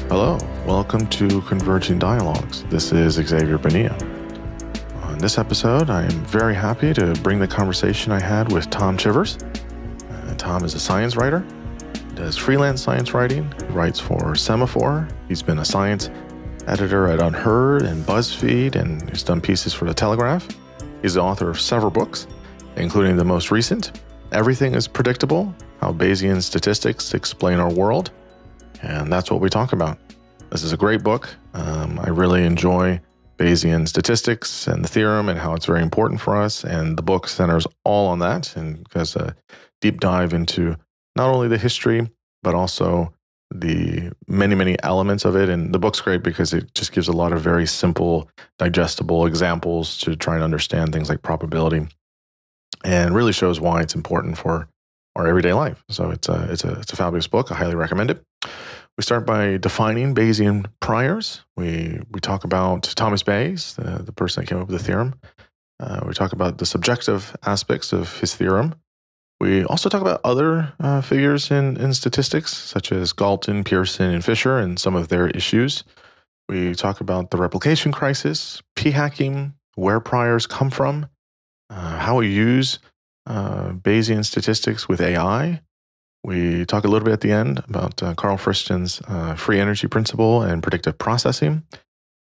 Hello, welcome to Converging Dialogues. This is Xavier Bonilla. On this episode, I am very happy to bring the conversation I had with Tom Chivers. Tom is a science writer, does freelance science writing, he writes for Semaphore. He's been a science editor at Unheard and BuzzFeed, and he's done pieces for The Telegraph. He's the author of several books, including the most recent, Everything is Predictable, How Bayesian Statistics Explain Our World. And that's what we talk about. This is a great book. I really enjoy Bayesian statistics and the theorem and how it's very important for us. And the book centers all on that and has a deep dive into not only the history, but also the many, many elements of it. And the book's great because it just gives a lot of very simple, digestible examples to try and understand things like probability and really shows why it's important for our everyday life. So it's a fabulous book. I highly recommend it. We start by defining Bayesian priors. We talk about Thomas Bayes, the person that came up with the theorem. We talk about the subjective aspects of his theorem. We also talk about other figures in statistics, such as Galton, Pearson, and Fisher, and some of their issues. We talk about the replication crisis, p-hacking, where priors come from, how we use Bayesian statistics with AI. We talk a little bit at the end about Carl Friston's free energy principle and predictive processing.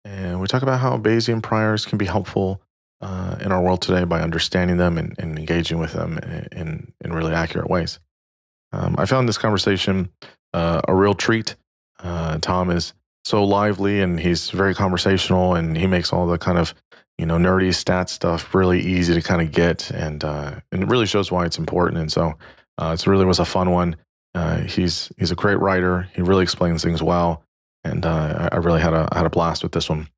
And we talk about how Bayesian priors can be helpful in our world today by understanding them and engaging with them in really accurate ways. I found this conversation a real treat. Tom is so lively and he's very conversational, and he makes all the kind of nerdy stat stuff really easy to kind of get, and it really shows why it's important. And so it really was a fun one. He's a great writer. He really explains things well, and I really had a blast with this one.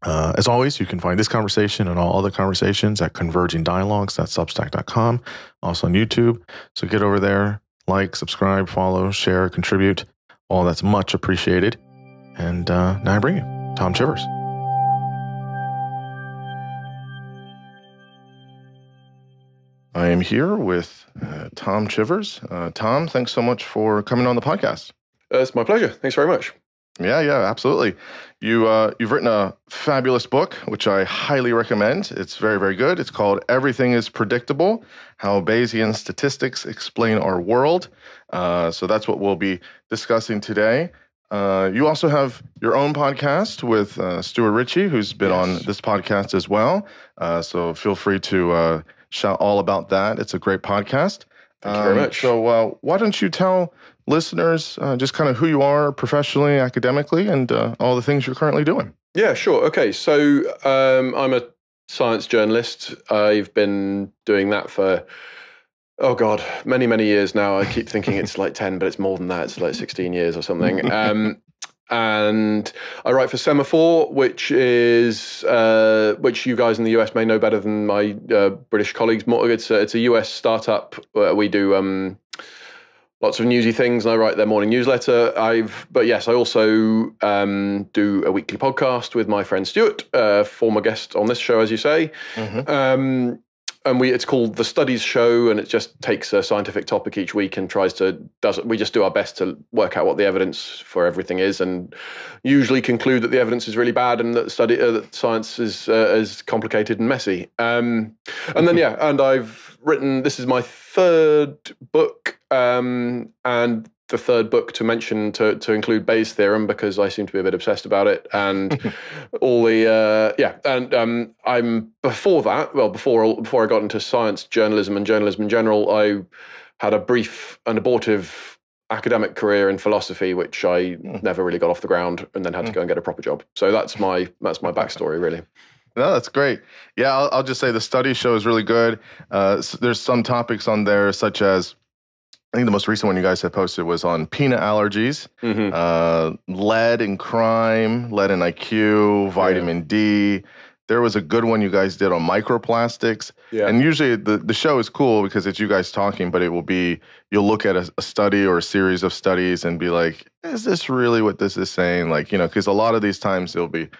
As always, you can find this conversation and all other conversations at convergingdialogues.substack.com, also on YouTube. So get over there, like, subscribe, follow, share, contribute. All that's much appreciated. And now I bring you Tom Chivers. I am here with Tom Chivers. Tom, thanks so much for coming on the podcast. It's my pleasure. Thanks very much. Yeah, absolutely. You've written a fabulous book, which I highly recommend. It's very, very good. It's called Everything is Predictable, How Bayesian Statistics Explain Our World. So that's what we'll be discussing today. You also have your own podcast with Stuart Ritchie, who's been on this podcast as well. So feel free to shout all about that. It's a great podcast. Thank you very much. So why don't you tell listeners just kind of who you are professionally, academically, and all the things you're currently doing? Yeah, sure. Okay, so I'm a science journalist. I've been doing that for, many, many years now. I keep thinking it's like 10, but it's more than that. It's like 16 years or something. And I write for Semaphore, which you guys in the US may know better than my British colleagues. It's a US startup. We do lots of newsy things, and I write their morning newsletter. I also do a weekly podcast with my friend Stuart, former guest on this show, as you say. Mm-hmm. And it's called The Studies Show, and it just takes a scientific topic each week and we just do our best to work out what the evidence for everything is, and usually conclude that the evidence is really bad and that that science is complicated and messy. And I've written, this is my third book, and the third book to mention to include Bayes' theorem, because I seem to be a bit obsessed about it, and all the I'm before that. Well, before I got into science journalism and journalism in general, I had a brief and abortive academic career in philosophy, which I never really got off the ground, and then had to go and get a proper job. So that's my backstory, really. No, that's great. Yeah, I'll just say the study show is really good. There's some topics on there, such as, I think the most recent one you guys have posted was on peanut allergies, lead in crime, lead in IQ, vitamin D. There was a good one you guys did on microplastics. Yeah. And usually the show is cool because it's you guys talking, but you'll look at a study or a series of studies and be like, is this really what this is saying? Like, because a lot of these times it'll be,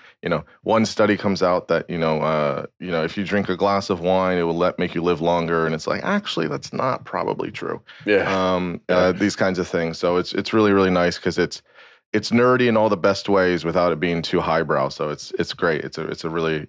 one study comes out that, if you drink a glass of wine, it will make you live longer. And it's like, actually, that's not probably true. Yeah. These kinds of things. So it's really, really nice because it's it's nerdy in all the best ways without it being too highbrow. So it's great. It's a really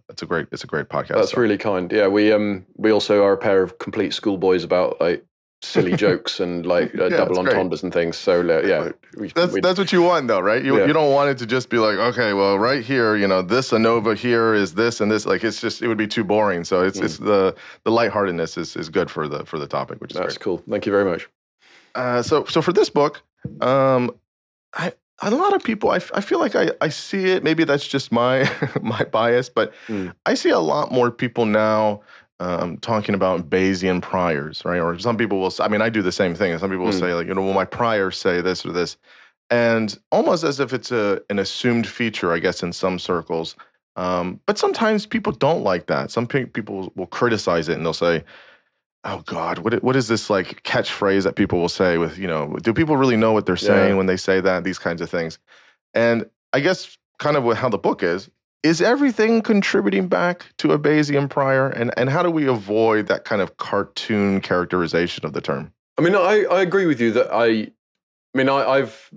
it's a great podcast. That's really kind. Yeah, we also are a pair of complete schoolboys about like silly jokes and like double entendres and things. So yeah, that's what you want though, right? You don't want it to just be like, okay, well, right here, this ANOVA here is this and this. Like it would be too boring. So it's the lightheartedness is good for the topic, which is that's great. Cool. Thank you very much. So for this book, a lot of people, I feel like I see it. Maybe that's just my my bias, but I see a lot more people now talking about Bayesian priors, right? Or some people will. I mean, I do the same thing. Some people will say like, well, my priors say this or this, and almost as if it's an assumed feature, I guess, in some circles. But sometimes people don't like that. Some people will criticize it and they'll say, oh God, what is this like catchphrase that people will say with, do people really know what they're saying when they say that, these kinds of things? And I guess kind of how the book is everything contributing back to a Bayesian prior? And how do we avoid that kind of cartoon characterization of the term? I mean, I agree with you that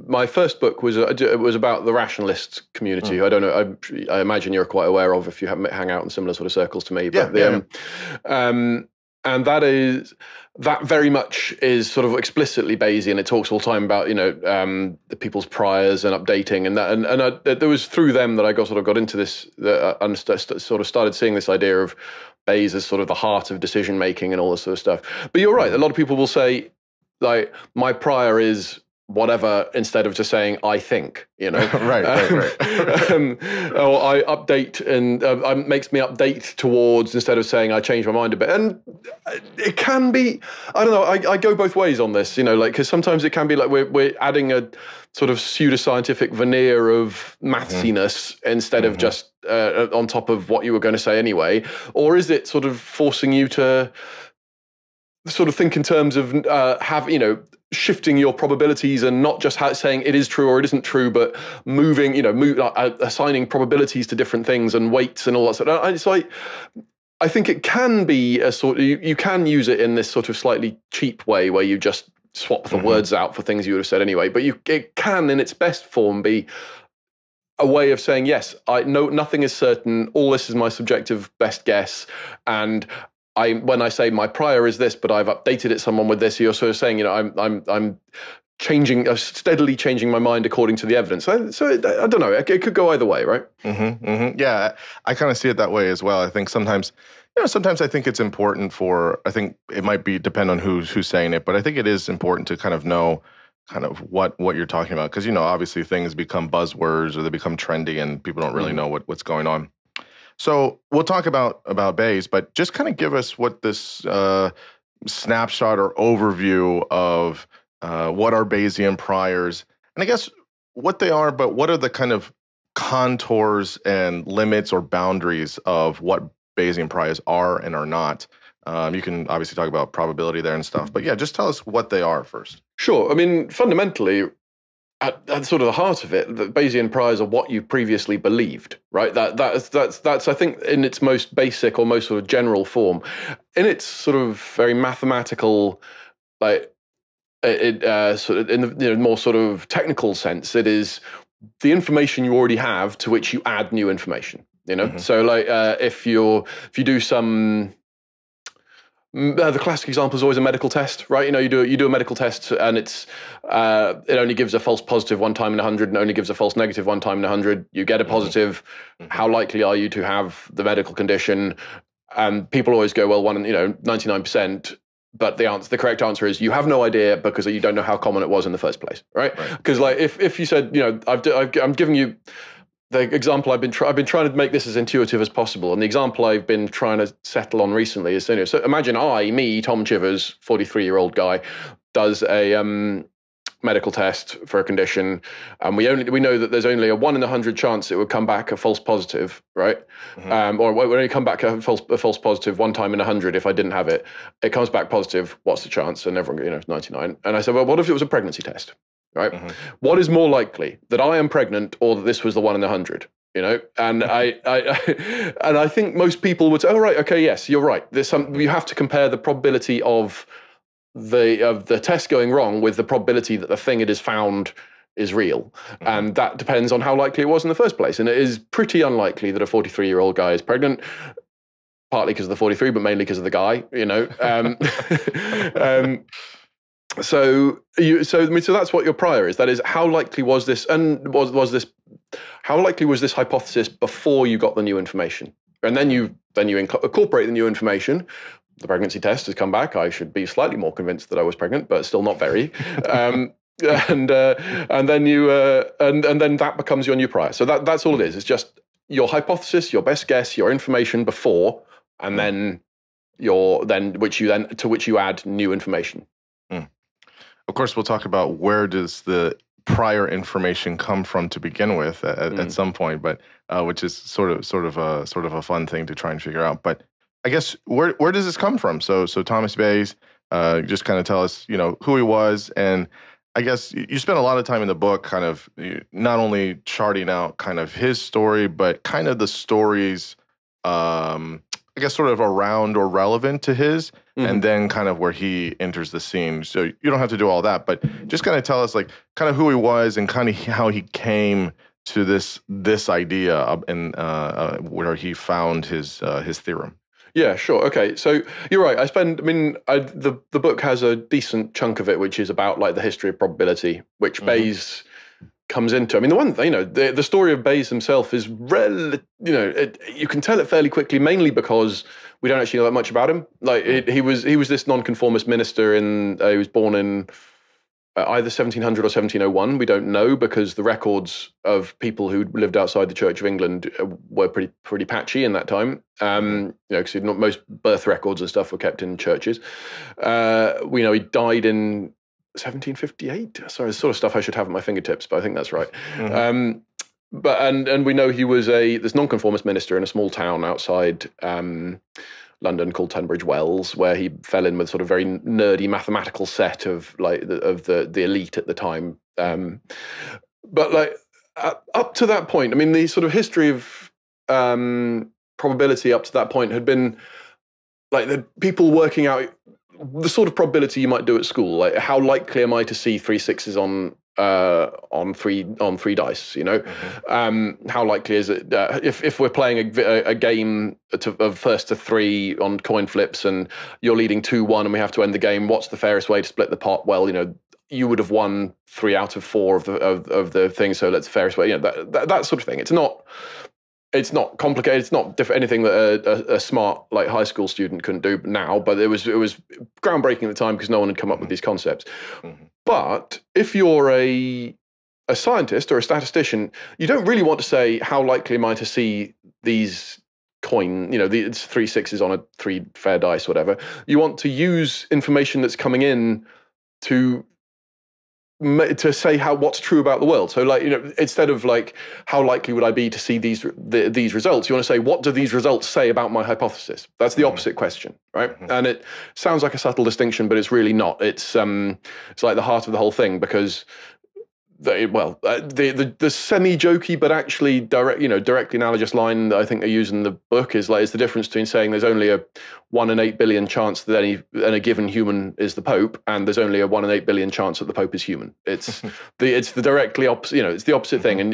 my first book was about the rationalist community. I don't know. I imagine you're quite aware of if you hang out in similar sort of circles to me. But and that very much is sort of explicitly Bayesian. It talks all the time about the people's priors and updating and that. And there was through them that I got into this. Sort of started seeing this idea of Bayes as sort of the heart of decision making and all this sort of stuff. But you're right. A lot of people will say like my prior is whatever instead of just saying I think, right. Or I update and makes me update towards instead of saying I change my mind a bit. And it can be, I don't know, I go both ways on this, because sometimes it can be like we're adding a sort of pseudoscientific veneer of mathsiness instead of just on top of what you were going to say anyway. Or is it sort of forcing you to sort of think in terms of shifting your probabilities and not just saying it is true or it isn't true, but moving, assigning probabilities to different things and weights and all that sort of. It's like, I think it can be a sort of, you can use it in this sort of slightly cheap way where you just swap the words out for things you would have said anyway. But it can, in its best form, be a way of saying, yes, I know nothing is certain. All this is my subjective best guess. And when I say my prior is this, but I've updated it someone with this, you're sort of saying, I'm changing, steadily changing my mind according to the evidence. So I don't know. It could go either way, right? Yeah, I kind of see it that way as well. I think sometimes I think it's important I think it might depend on who's saying it, but I think it is important to kind of know kind of what you're talking about. Because, obviously things become buzzwords or they become trendy and people don't really know what's going on. So we'll talk about Bayes, but just kind of give us what this snapshot or overview of what are Bayesian priors, and I guess what they are, but what are the kind of contours and limits or boundaries of what Bayesian priors are and are not. You can obviously talk about probability there and stuff, but yeah, just tell us what they are first. Sure. I mean, fundamentally, at sort of the heart of it, the Bayesian priors are what you previously believed, right? That's I think in its most basic or most sort of general form, in its sort of very mathematical, like sort of in the more sort of technical sense, it is the information you already have to which you add new information. So like if you do some. The classic example is always a medical test, right? You do a medical test and it only gives a false positive 1 time in 100 and only gives a false negative 1 time in 100. You get a positive. How likely are you to have the medical condition? And people always go, well, 99%. But the correct answer is you have no idea because you don't know how common it was in the first place, right? Because like if you said, I'm giving you the example I've been trying to make this as intuitive as possible, and the example I've been trying to settle on recently is so imagine me, Tom Chivers, 43-year-old guy, does a medical test for a condition, and we know that there's only a 1 in 100 chance it would come back a false positive, right? Or it would only come back a false positive 1 time in 100 if I didn't have it. It comes back positive. What's the chance? And everyone, it's 99. And I said, well, what if it was a pregnancy test? Right? What is more likely, that I am pregnant or that this was the 1 in 100? And I think most people would say, oh, right, okay, yes, you're right. You have to compare the probability of the test going wrong with the probability that the thing it is found is real. And that depends on how likely it was in the first place. And it is pretty unlikely that a 43-year-old guy is pregnant, partly because of the 43, but mainly because of the guy, you know. So that's what your prior is. That is, how likely was this, and how likely was this hypothesis before you got the new information? And then you incorporate the new information. The pregnancy test has come back. I should be slightly more convinced that I was pregnant, but still not very. And then that becomes your new prior. So that's all it is. It's just your hypothesis, your best guess, your information before, and then to which you add new information. Of course, we'll talk about where does the prior information come from to begin with at some point, but which is sort of a fun thing to try and figure out. But I guess where does this come from? So Thomas Bayes, just kind of tell us, you know, who he was, and I guess you spent a lot of time in the book kind of not only charting out kind of his story, but kind of the stories, I guess, sort of around or relevant to his, and then kind of where he enters the scene. So you don't have to do all that, but just kind of tell us like kind of who he was and kind of how he came to this idea and where he found his theorem. Yeah, sure. Okay, so you're right. The book has a decent chunk of it, which is about like the history of probability, which Bayes comes into. I mean, the one thing, you know, the story of Bayes himself is you can tell it fairly quickly, mainly because we don't actually know that much about him. Like he was this nonconformist minister he was born in either 1700 or 1701. We don't know, because the records of people who lived outside the Church of England were pretty patchy in that time. Because most birth records and stuff were kept in churches. We know he died in 1758. Sorry, the sort of stuff I should have at my fingertips, but I think that's right. But we know he was this nonconformist minister in a small town outside London called Tunbridge Wells, where he fell in with sort of very nerdy mathematical set of the elite at the time. But like up to that point, I mean, the sort of history of probability up to that point had been like the people working out the sort of probability you might do at school. Like, how likely am I to see 3 6s on three dice? You know, how likely is it if we're playing a game of first to 3 on coin flips and you're leading 2-1 and we have to end the game? What's the fairest way to split the pot? Well, you know, you would have won 3 out of 4 of the things, so that's the fairest way. You know, that sort of thing. It's not complicated. It's not anything that a smart like high school student couldn't do now, but it was groundbreaking at the time because no one had come up with these concepts. But if you're a scientist or a statistician, you don't really want to say, how likely am I to see these it's 3 6s on a 3 fair dice, whatever. You want to use information that's coming in to say what's true about the world. So, like, you know, instead of like, how likely would I be to see these results, you want to say, what do these results say about my hypothesis? That's the opposite question, right? And it sounds like a subtle distinction, but it's really not. It's like the heart of the whole thing, because the semi-jokey but actually directly analogous line that I think they use in the book is the difference between saying there's only a 1 in 8 billion chance that any given human is the Pope, and there's only a 1 in 8 billion chance that the Pope is human. It's the directly opposite. You know, it's the opposite thing.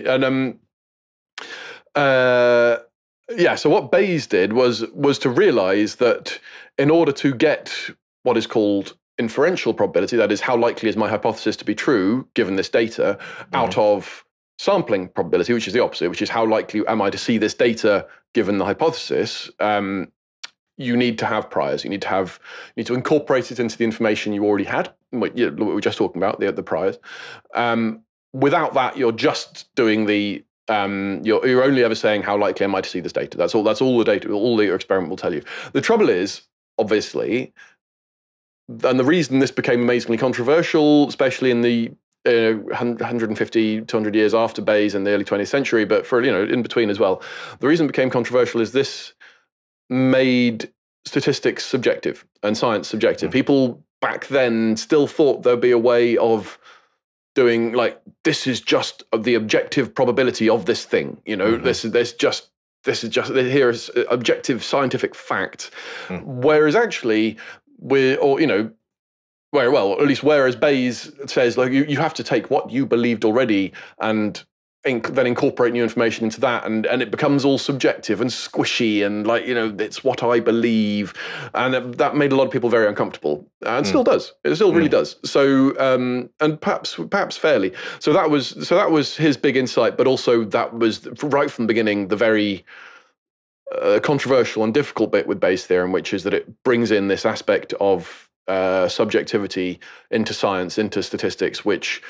So what Bayes did was to realize that in order to get what is called inferential probability, that is, how likely is my hypothesis to be true given this data, out of sampling probability, which is the opposite, which is how likely am I to see this data given the hypothesis, you need to have priors. You need to incorporate it into the information you already had, what we were just talking about, the priors. Without that, you're just doing you're only ever saying, how likely am I to see this data? That's all the data, all your experiment will tell you. The trouble is, obviously, and the reason this became amazingly controversial, especially in the 150, 200 years after Bayes in the early 20th century, but for in between as well, the reason it became controversial is this made statistics subjective and science subjective. People back then still thought there'd be a way of doing this is just the objective probability of this thing. You know, this is just here is objective scientific fact, whereas actually whereas Bayes says, like, you have to take what you believed already and then incorporate new information into that, and it becomes all subjective and squishy, and like, it's what I believe, and that made a lot of people very uncomfortable, and still does. It still really does. So, and perhaps fairly. So that was his big insight, but also that was right from the beginning the very controversial and difficult bit with Bayes' theorem, which is that it brings in this aspect of subjectivity into science, into statistics, which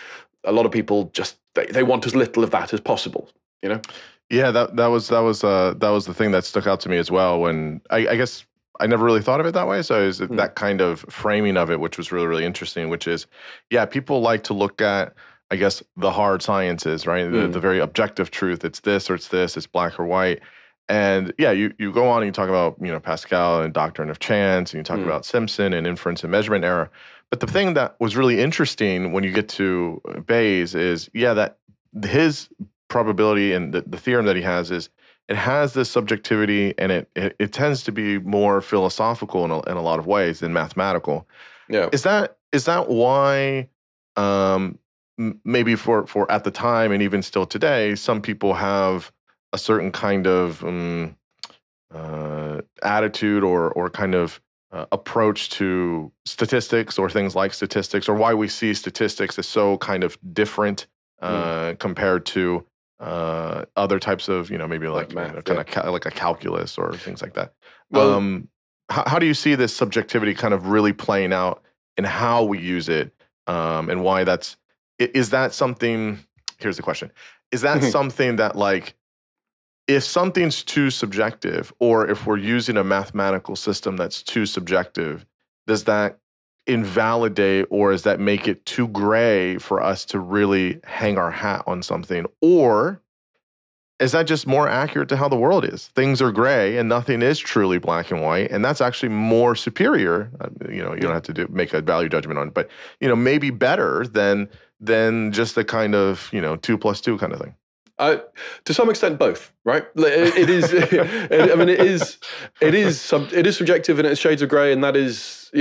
a lot of people just they want as little of that as possible. Yeah, that was the thing that stuck out to me as well. When I guess I never really thought of it that way. So is that kind of framing of it, which was really, really interesting. Which is, people like to look at, I guess, the hard sciences, right? The very objective truth. It's this or it's this. It's black or white. And you go on and you talk about Pascal and doctrine of chance, and you talk about Simpson and inference and measurement error. But the thing that was really interesting when you get to Bayes is that his probability and the theorem that he has is it has this subjectivity, and it tends to be more philosophical in a lot of ways than mathematical. Yeah, is that why maybe for at the time and even still today, some people have a certain kind of attitude or kind of approach to statistics or things like statistics, or why we see statistics as so kind of different compared to other types of, maybe like math, like a calculus or things like that. Well, how do you see this subjectivity kind of really playing out in how we use it, and why is that something? Here's the question: is that something that, like, if something's too subjective, or if we're using a mathematical system that's too subjective, does that invalidate, or does that make it too gray for us to really hang our hat on something? Or is that just more accurate to how the world is? Things are gray and nothing is truly black and white, and that's actually more superior. You don't have to make a value judgment on it, but maybe better than just the kind of 2 + 2 kind of thing. To some extent, both, right? It is. I mean, it is subjective and it's shades of grey, and that is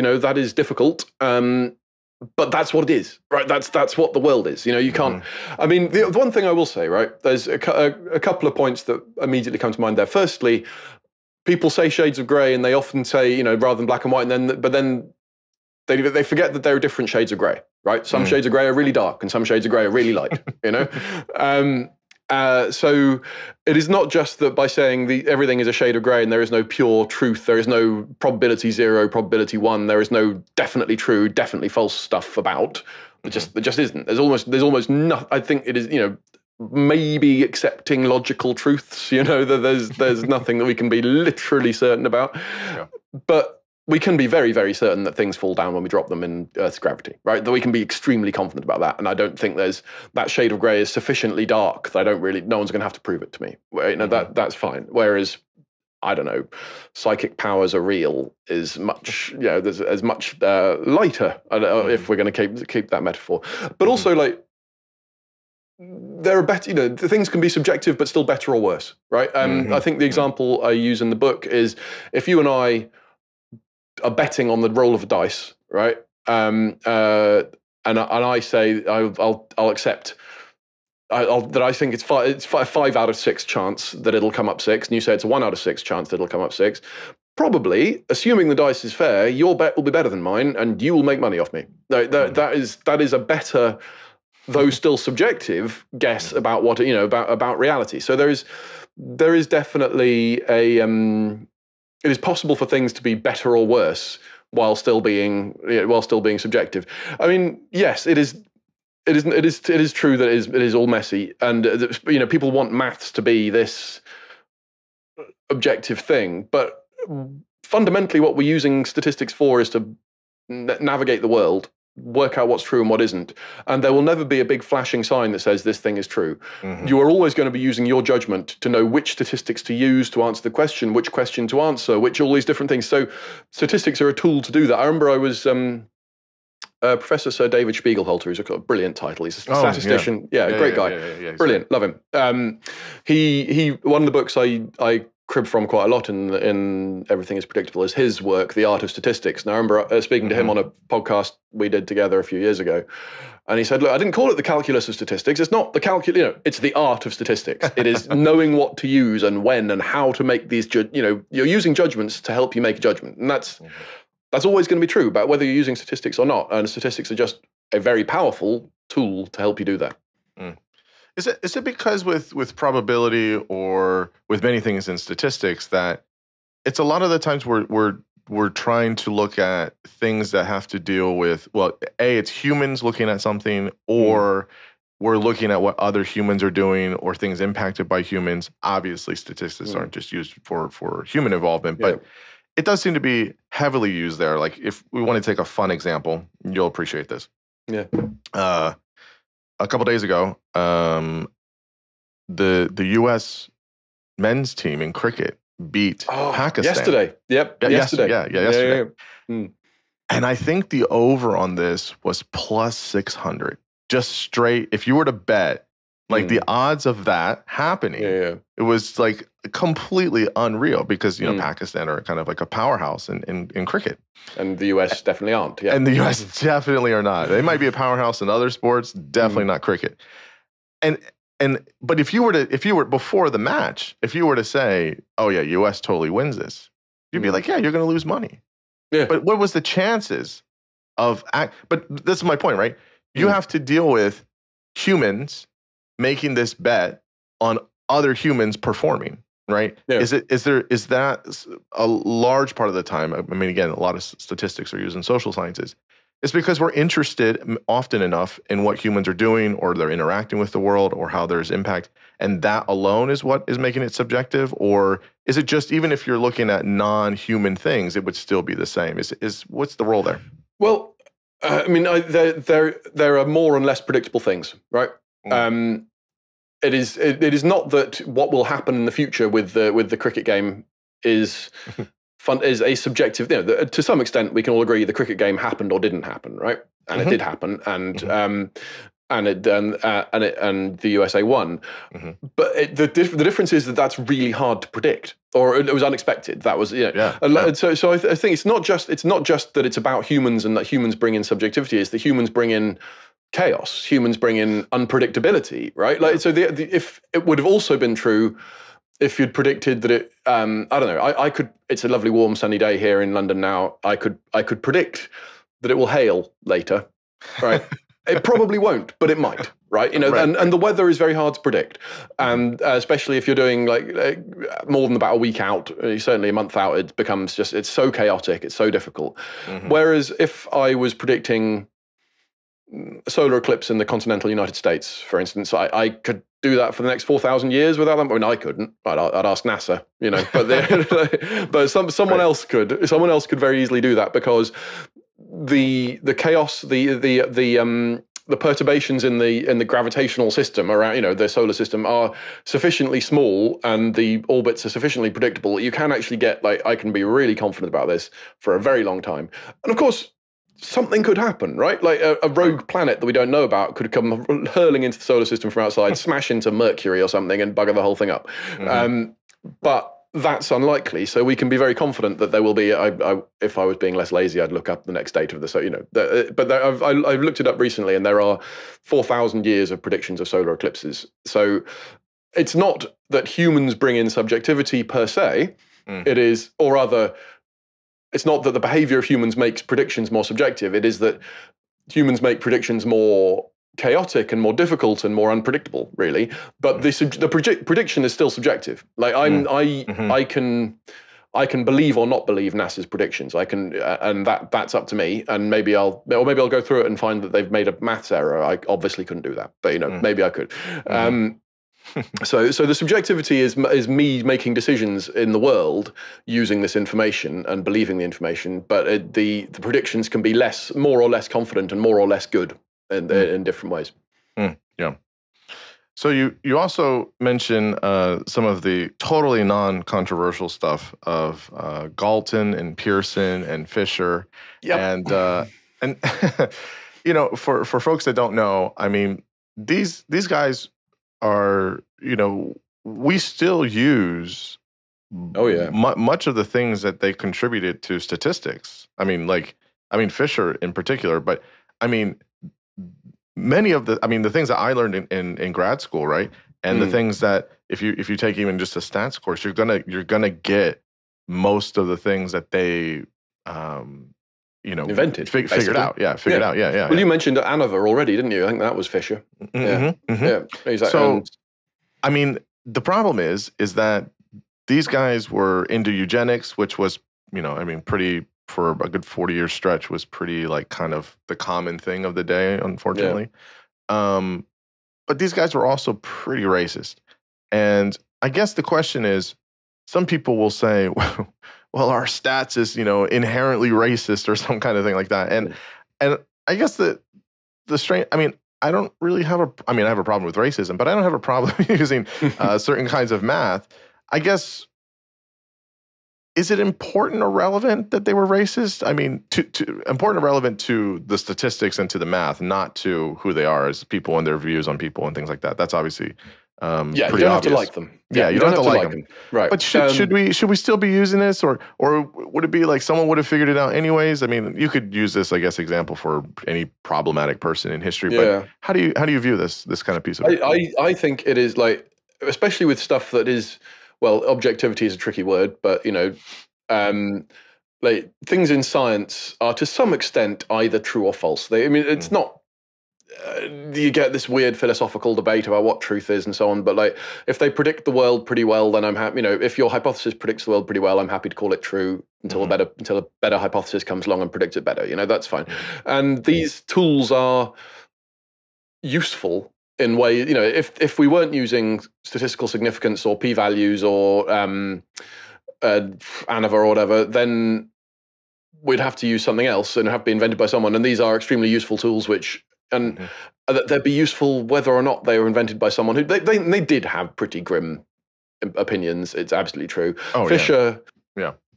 difficult. But that's what it is, right? That's what the world is. You can't. I mean, the one thing I will say, right? There's a couple of points that immediately come to mind there. Firstly, people say shades of grey, and they often say rather than black and white, but then they forget that there are different shades of grey, right? Some shades of grey are really dark, and some shades of grey are really light. So it is not just that by saying everything is a shade of grey and there is no pure truth, there is no probability 0, probability 1, there is no definitely true, definitely false stuff about. There just isn't. There's almost nothing. I think it is, maybe accepting logical truths, there's nothing that we can be literally certain about. Yeah. But we can be very, very certain that things fall down when we drop them in Earth's gravity, right? That we can be extremely confident about that. And I don't think that shade of grey is sufficiently dark that no one's going to have to prove it to me. That's fine. Whereas, I don't know, psychic powers are real is much, there's as much lighter, if we're going to keep that metaphor. But also, like, there are better, things can be subjective, but still better or worse, right? I think the example I use in the book is if you and I are betting on the roll of a dice, right? And I say I'll accept that I think it's 5 out of 6 chance that it'll come up 6, and you say it's a 1 out of 6 chance that it'll come up 6. Probably, assuming the dice is fair, your bet will be better than mine, and you will make money off me. That is a better, though still subjective, guess about what about reality. So there is definitely it is possible for things to be better or worse while still being subjective. I mean, yes, it is true that it is all messy, and people want maths to be this objective thing, but fundamentally, what we're using statistics for is to navigate the world, work out what's true and what isn't, and there will never be a big flashing sign that says this thing is true. You are always going to be using your judgment to know which statistics to use to answer the question, which question to answer, all these different things. So statistics are a tool to do that. I remember I was Professor Sir David Spiegelhalter, who's got a brilliant title. He's a statistician. Great guy. Brilliant. Love him. He one of the books I crib from quite a lot in Everything is Predictable is his work, The Art of Statistics. And I remember speaking to him on a podcast we did together a few years ago. And he said, look, I didn't call it the calculus of statistics. It's not the calculus, it's the art of statistics. It is knowing what to use and when and how to make these, you're using judgments to help you make a judgment. And that's always going to be true about whether you're using statistics or not. And statistics are just a very powerful tool to help you do that. Mm. Is it because with probability or with many things in statistics that it's a lot of the times we're trying to look at things that have to deal with, well, it's humans looking at something, or we're looking at what other humans are doing or things impacted by humans. Obviously, statistics aren't just used for human involvement, but it does seem to be heavily used there. Like if we want to take a fun example, you'll appreciate this. Yeah. A couple days ago, the U.S. men's team in cricket beat Pakistan. Yesterday. Yep. Yesterday. Yesterday. Yeah. And I think the over on this was plus 600. Just straight, if you were to bet, like the odds of that happening, it was like completely unreal because, Pakistan are kind of like a powerhouse in cricket. And the US definitely aren't. Yeah. And the US definitely are not. They might be a powerhouse in other sports, definitely not cricket. But if you were before the match, if you were to say, oh yeah, US totally wins this, you'd be like, yeah, you're going to lose money. Yeah. But what was the chances of, but this is my point, right? You have to deal with humans making this bet on other humans performing, right? Yeah. Is that a large part of the time? I mean, again, a lot of statistics are used in social sciences. It's because we're interested often enough in what humans are doing or they're interacting with the world or how there's impact. And that alone is what is making it subjective? Or is it just, even if you're looking at non-human things, it would still be the same? What's the role there? Well, I mean, there are more and less predictable things, right? It is not that what will happen in the future with the cricket game is is a subjective. To some extent, we can all agree the cricket game happened or didn't happen, right? And it did happen, and the USA won. But the difference is that that's really hard to predict, or it was unexpected. That was So I think it's not just that it's about humans and that humans bring in subjectivity. It's that humans bring in chaos. Humans bring in unpredictability, right? Like, so if it would have also been true if you'd predicted that it, I don't know, I could, it's a lovely warm sunny day here in London now. I could predict that it will hail later, right? It probably won't, but it might, right? And the weather is very hard to predict. And especially if you're doing like more than about a week out, certainly a month out, it becomes it's so chaotic, it's so difficult. Whereas if I was predicting solar eclipse in the continental United States, for instance, I could do that for the next 4,000 years without them. I mean, I couldn't. I'd ask NASA, but someone else could. Someone else could very easily do that because the chaos, the perturbations in the gravitational system around, the solar system are sufficiently small and the orbits are sufficiently predictable that you can actually get, I can be really confident about this for a very long time. And of course, something could happen, right? Like a rogue planet that we don't know about could come hurling into the solar system from outside, smash into Mercury or something and bugger the whole thing up. But that's unlikely. So we can be very confident that there will be, if I was being less lazy, I'd look up the next date of I've looked it up recently and there are 4,000 years of predictions of solar eclipses. So it's not that humans bring in subjectivity per se. It is, or rather, it's not that the behavior of humans makes predictions more subjective. It is that humans make predictions more chaotic and more difficult and more unpredictable, really. But the prediction is still subjective. Like I can believe or not believe NASA's predictions. I can, and that's up to me. And maybe I'll go through it and find that they've made a maths error. I obviously couldn't do that, but maybe I could. So the subjectivity is me making decisions in the world using this information and believing the information, but the predictions can be more or less confident and more or less good in different ways. Yeah. So you also mention some of the totally non-controversial stuff of Galton and Pearson and Fisher. Yep. And for folks that don't know, I mean, these guys are, we still use Oh yeah. much of the things that they contributed to statistics. I mean, Fisher in particular, but I mean, the things that I learned in grad school, right? And the things that if you take even just a stats course, you're gonna get most of the things that they invented, figured out. Yeah, figured out. Yeah. Well, you mentioned Hanover already, didn't you? I think that was Fisher. Yeah, exactly. So, I mean, the problem is that these guys were into eugenics, which was, pretty, for a good 40-year stretch, was pretty like kind of the common thing of the day, unfortunately. But these guys were also pretty racist. And I guess the question is, some people will say, well, our stats is, inherently racist or some kind of thing like that. And I guess the strange, I don't really have I have a problem with racism, but I don't have a problem using certain kinds of math. I guess, is it important or relevant that they were racist? I mean, important or relevant to the statistics and to the math, not to who they are as people and their views on people and things like that. That's obviously you don't have to like them. Yeah, you don't have to like them. Right. But should we still be using this, or would it be like someone would have figured it out anyways? I mean, you could use this, I guess, example for any problematic person in history. But how do you view this kind of piece of? I think it is like, especially with stuff that is, well, objectivity is a tricky word, but like things in science are to some extent either true or false. It's not. You get this weird philosophical debate about what truth is and so on. But like, if they predict the world pretty well, then I'm happy. If your hypothesis predicts the world pretty well, I'm happy to call it true until a better hypothesis comes along and predicts it better. That's fine. And these tools are useful in ways. If we weren't using statistical significance or p-values or ANOVA or whatever, then we'd have to use something else and have been invented by someone. And these are extremely useful tools, they'd be useful whether or not they were invented by someone who they did have pretty grim opinions. It's absolutely true. Fisher,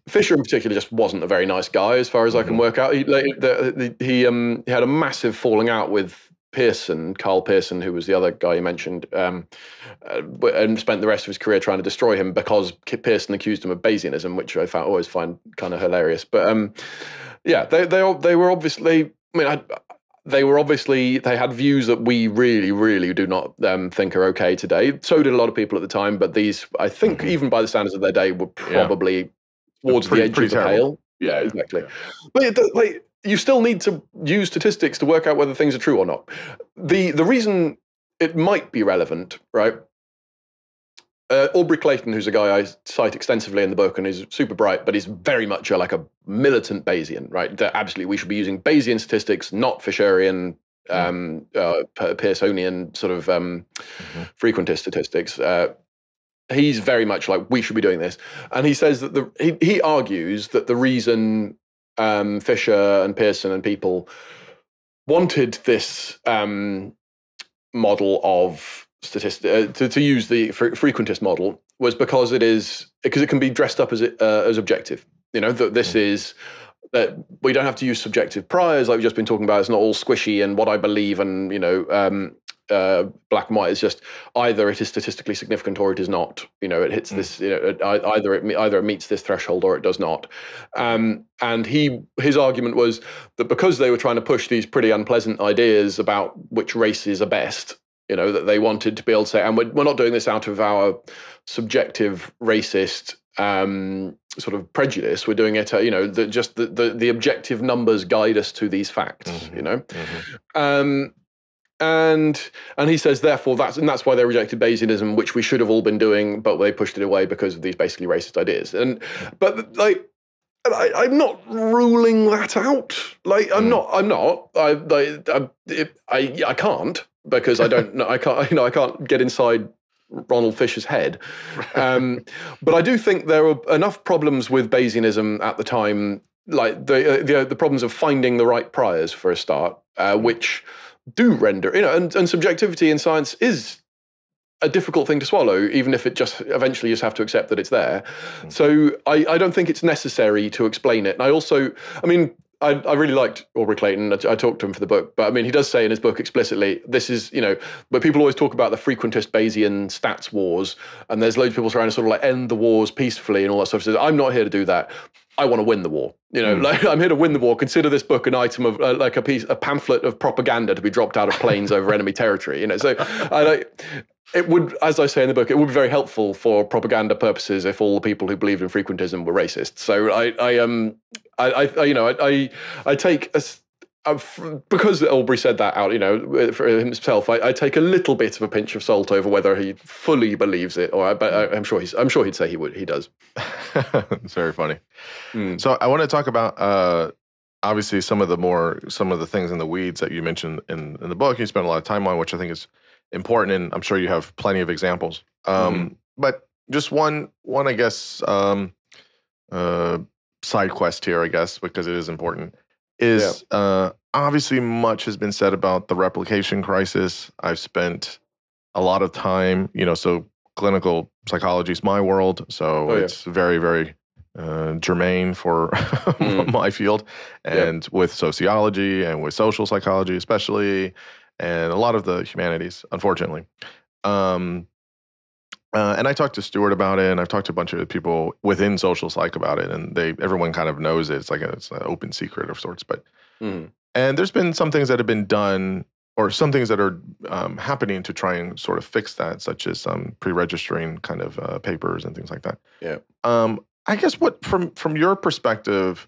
Fisher in particular just wasn't a very nice guy, as far as I can work out. He had a massive falling out with Pearson, Carl Pearson, who was the other guy you mentioned, and spent the rest of his career trying to destroy him because Pearson accused him of Bayesianism, which I always find kind of hilarious. But they were obviously. They had views that we really, really do not think are okay today. So did a lot of people at the time, but these, I think, even by the standards of their day, were probably towards the edge of the pale. Yeah, exactly. Yeah. But you still need to use statistics to work out whether things are true or not. The reason it might be relevant, right? Aubrey Clayton, who's a guy I cite extensively in the book and is super bright, but he's very much like a militant Bayesian, right? That absolutely we should be using Bayesian statistics, not Fisherian, Pearsonian sort of frequentist statistics. He's very much like, we should be doing this. And he says that he argues that the reason Fisher and Pearson and people wanted this model of to use the frequentist model was because it can be dressed up as objective. That this is that we don't have to use subjective priors like we've just been talking about. It's not all squishy and what I believe and black and white. It's just either it is statistically significant or it is not. It hits this. Either it meets this threshold or it does not. And his argument was that because they were trying to push these pretty unpleasant ideas about which races are best. That they wanted to be able to say, and we're not doing this out of our subjective racist sort of prejudice. We're doing it, the objective numbers guide us to these facts, And he says, therefore, that's why they rejected Bayesianism, which we should have all been doing, but they pushed it away because of these basically racist ideas. But I'm not ruling that out. I can't. Because I don't know, I can't get inside Ronald Fisher's head. But I do think there were enough problems with Bayesianism at the time, like the problems of finding the right priors for a start, which do render, and subjectivity in science is a difficult thing to swallow, even if it just eventually you just have to accept that it's there. So I don't think it's necessary to explain it. And I really liked Aubrey Clayton. I talked to him for the book, but I mean, he does say in his book explicitly, this is, but people always talk about the frequentist Bayesian stats wars, and there's loads of people trying to sort of like end the wars peacefully and all that stuff. So I'm not here to do that. I want to win the war. Like I'm here to win the war. Consider this book an item of like a pamphlet of propaganda to be dropped out of planes over enemy territory. So it would, as I say in the book, it would be very helpful for propaganda purposes if all the people who believed in frequentism were racist. So I take because Aubrey said that out, for himself. I take a little bit of a pinch of salt over whether he fully believes it, but I'm sure he'd say he does. It's very funny. So I want to talk about obviously some of the things in the weeds that you mentioned in the book. You spend a lot of time on, which I think is important, and I'm sure you have plenty of examples. But just one I guess side quest here, I guess, because it is important. Is obviously much has been said about the replication crisis. I've spent a lot of time, so clinical psychology is my world, so it's very, very germane for my field, and with sociology and with social psychology especially, and a lot of the humanities, unfortunately. And I talked to Stuart about it, and I've talked to a bunch of people within social psych about it, and everyone kind of knows it. It's like it's an open secret of sorts. But and there's been some things that have been done, or some things that are happening to try and sort of fix that, such as pre-registering kind of papers and things like that. Yeah. I guess what from your perspective,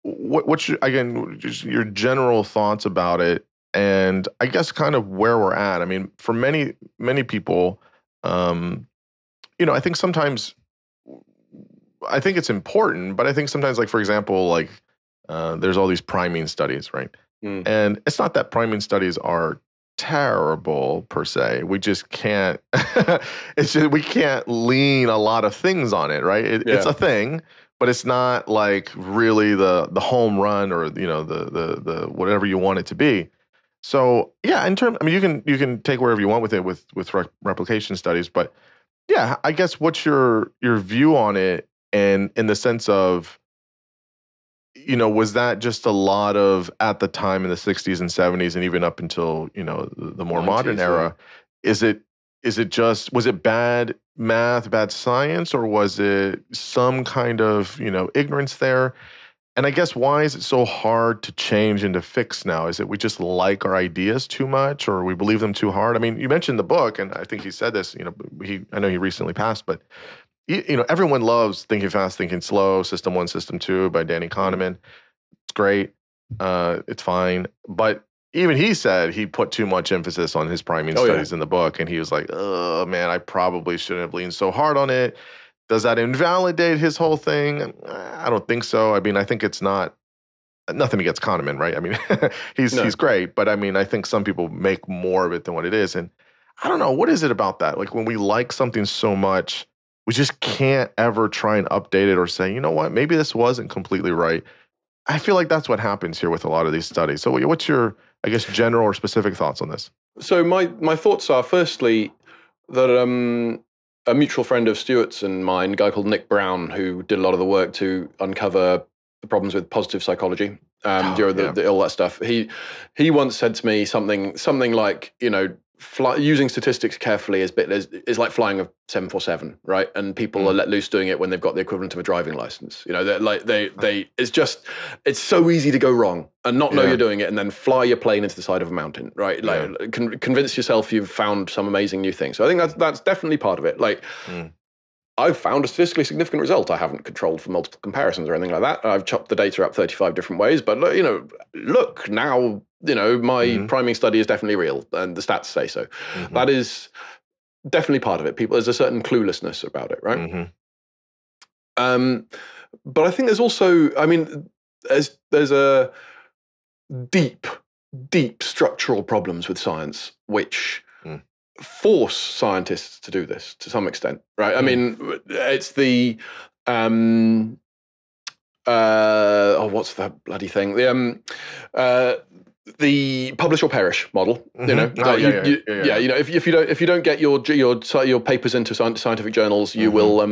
what's just your general thoughts about it, and I guess kind of where we're at. I mean, for many people. I think sometimes, I think it's important, but I think sometimes, like, for example, like, there's all these priming studies, right? And it's not that priming studies are terrible per se. We just can't, we can't lean a lot of things on it, right? It's a thing, but it's not like really the home run or, the whatever you want it to be. So yeah, you can take wherever you want with it with replication studies, but yeah, I guess what's your view on it, and in the sense of, was that just a lot of, at the time in the 60s and 70s and even up until the more 90s, modern era, was it bad math, bad science, or was it some kind of ignorance there? And I guess, why is it so hard to change and to fix now? Is it we just like our ideas too much, or we believe them too hard? I mean, you mentioned the book, and I think he said this, I know he recently passed, but, everyone loves Thinking Fast, Thinking Slow, System 1, System 2 by Danny Kahneman. It's great. It's fine. But even he said he put too much emphasis on his priming studies in the book, and he was like, oh, man, I probably shouldn't have leaned so hard on it. Does that invalidate his whole thing? I don't think so. I mean, I think it's nothing against Kahneman, right? I mean, he's great, but I mean, I think some people make more of it than what it is. And I don't know, what is it about that? Like, when we like something so much, we just can't ever try and update it or say, you know what, maybe this wasn't completely right. I feel like that's what happens here with a lot of these studies. So what's your, I guess, general or specific thoughts on this? So my thoughts are, firstly, that a mutual friend of Stuart's and mine, a guy called Nick Brown, who did a lot of the work to uncover the problems with positive psychology, all that stuff. He once said to me something like, using statistics carefully is like flying a 747, right? And people are let loose doing it when they've got the equivalent of a driving license. It's so easy to go wrong and not know you're doing it, and then fly your plane into the side of a mountain, right? Like, convince yourself you've found some amazing new thing. So I think that's definitely part of it. Like, I've found a statistically significant result. I haven't controlled for multiple comparisons or anything like that. I've chopped the data up 35 different ways, but look now, my priming study is definitely real, and the stats say so. That is definitely part of it. There's a certain cluelessness about it, right? But I think there's also, there's a deep structural problems with science, which force scientists to do this to some extent, right? I mean, it's the what's that bloody thing? The publish or perish model. If you don't get your papers into scientific journals, you will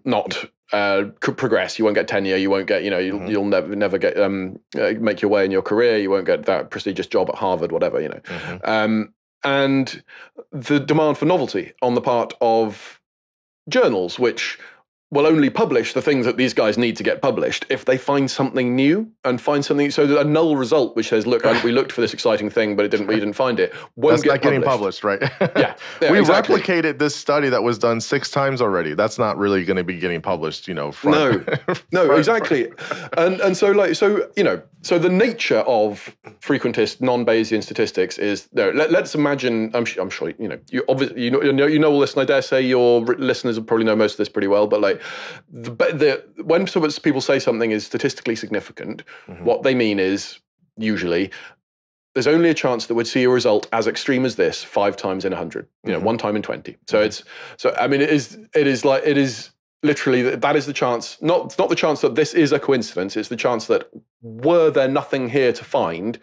not progress. You won't get tenure. You won't get, you'll never get make your way in your career. You won't get that prestigious job at Harvard, whatever, and the demand for novelty on the part of journals, which will only publish the things that these guys need to get published if they find something new and find something. So that a null result which says, "Look, we looked for this exciting thing, but we didn't find it." That's not getting published, right? Yeah, we exactly. replicated this study that was done 6 times already. That's not really going to be getting published, No, exactly. So the nature of frequentist non-Bayesian statistics is let's imagine. I'm sure you obviously you know all this, and I dare say your listeners will probably know most of this pretty well. But when people say something is statistically significant, what they mean is usually there's only a chance that we'd see a result as extreme as this 5 times in 100. 1 time in 20. So it is literally, that is the chance. It's not the chance that this is a coincidence. It's the chance that were there nothing here to find,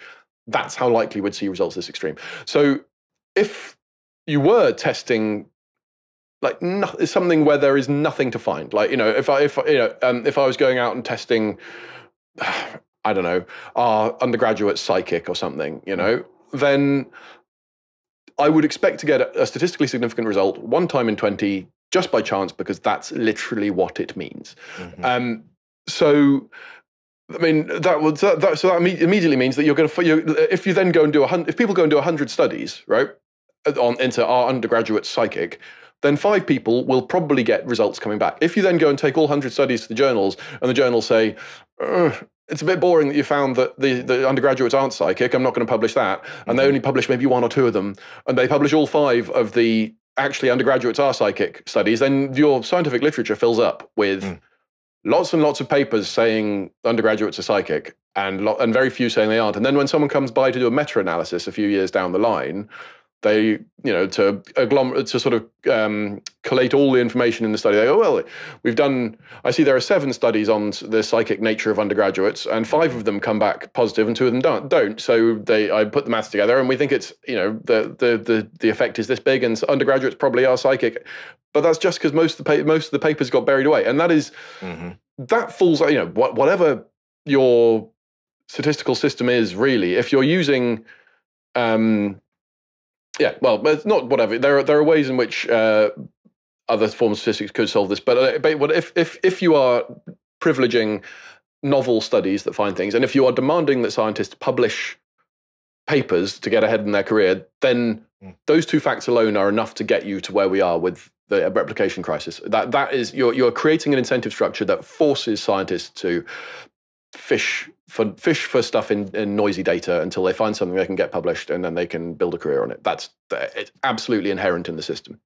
that's how likely we'd see results this extreme. So if you were testing something where there is nothing to find, if I was going out and testing, I don't know, our undergraduate psychic or something, then I would expect to get a statistically significant result 1 time in 20 just by chance, because that's literally what it means. So, I mean, that immediately means that you're going to, if you then go and do if people go and do 100 studies, right, into our undergraduate psychic, then 5 people will probably get results coming back. If you then go and take all 100 studies to the journals, and the journals say, it's a bit boring that you found that the undergraduates aren't psychic, I'm not going to publish that, and they only publish maybe 1 or 2 of them, and they publish all 5 of the actually undergraduates are psychic studies, then your scientific literature fills up with lots and lots of papers saying undergraduates are psychic, and very few saying they aren't. And then when someone comes by to do a meta-analysis a few years down the line, they, to sort of collate all the information in the study, they go, well, I see there are 7 studies on the psychic nature of undergraduates, and 5 of them come back positive and 2 of them don't. So I put the maths together, and we think it's, the effect is this big, and undergraduates probably are psychic. But that's just because most of the papers got buried away. And that is, that falls, whatever your statistical system is, really, if you're using, but it's not whatever. There are ways in which other forms of statistics could solve this. But if you are privileging novel studies that find things, and if you are demanding that scientists publish papers to get ahead in their career, then those 2 facts alone are enough to get you to where we are with the replication crisis. That is, you're creating an incentive structure that forces scientists to fish for stuff in noisy data until they find something they can get published, and then they can build a career on it. It's absolutely inherent in the system.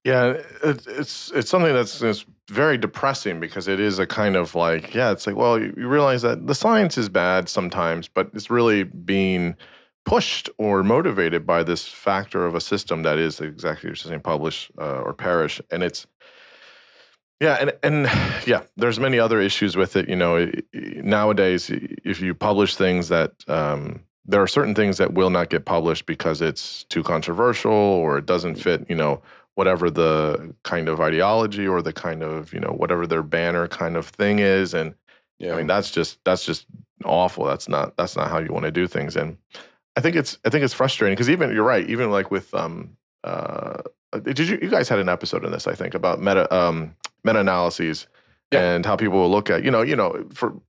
Yeah, it's something that's very depressing, because it is a kind of it's like, well, you realize that the science is bad sometimes, but it's really being pushed or motivated by this factor of a system that is exactly what you're saying, publish or perish. And it's, there's many other issues with it. Nowadays, if you publish things that, there are certain things that will not get published because it's too controversial, or it doesn't fit, whatever the kind of ideology or the kind of, whatever their banner kind of thing is. And I mean, that's just awful. That's not how you want to do things. And I think it's frustrating, because you're right, even like with, you guys had an episode on this, I think, about meta-analyses and how people will look at, for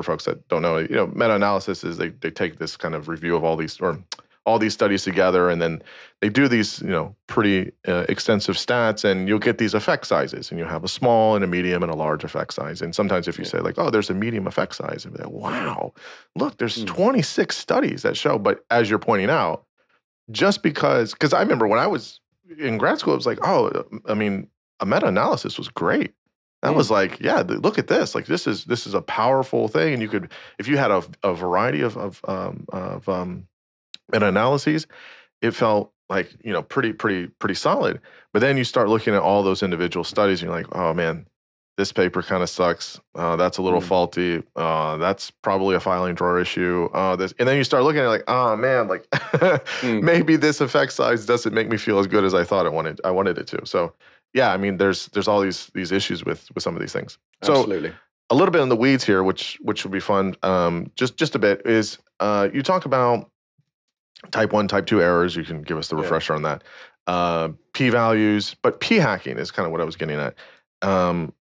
folks that don't know, meta-analysis is they take this kind of review of all these studies together, and then they do these, pretty extensive stats, and you'll get these effect sizes, and you have a small and a medium and a large effect size. And sometimes if you say there's a medium effect size, and they're like, wow, look, there's 26 studies that show. But as you're pointing out, just because I remember when I was in grad school, it was like, a meta-analysis was great. That was like, look at this. Like, this is a powerful thing. And you could, if you had a variety of meta-analyses, it felt like, pretty solid. But then you start looking at all those individual studies, and you're like, oh man, this paper kind of sucks. That's a little faulty. That's probably a filing drawer issue. And then you start looking at it like, oh man, maybe this effect size doesn't make me feel as good as I thought I wanted it to. So yeah, I mean, there's all these issues with some of these things. So Absolutely. a little bit in the weeds here, which would be fun. Just a bit is you talk about type 1, type 2 errors. You can give us the refresher on that. P-values, but p-hacking is kind of what I was getting at,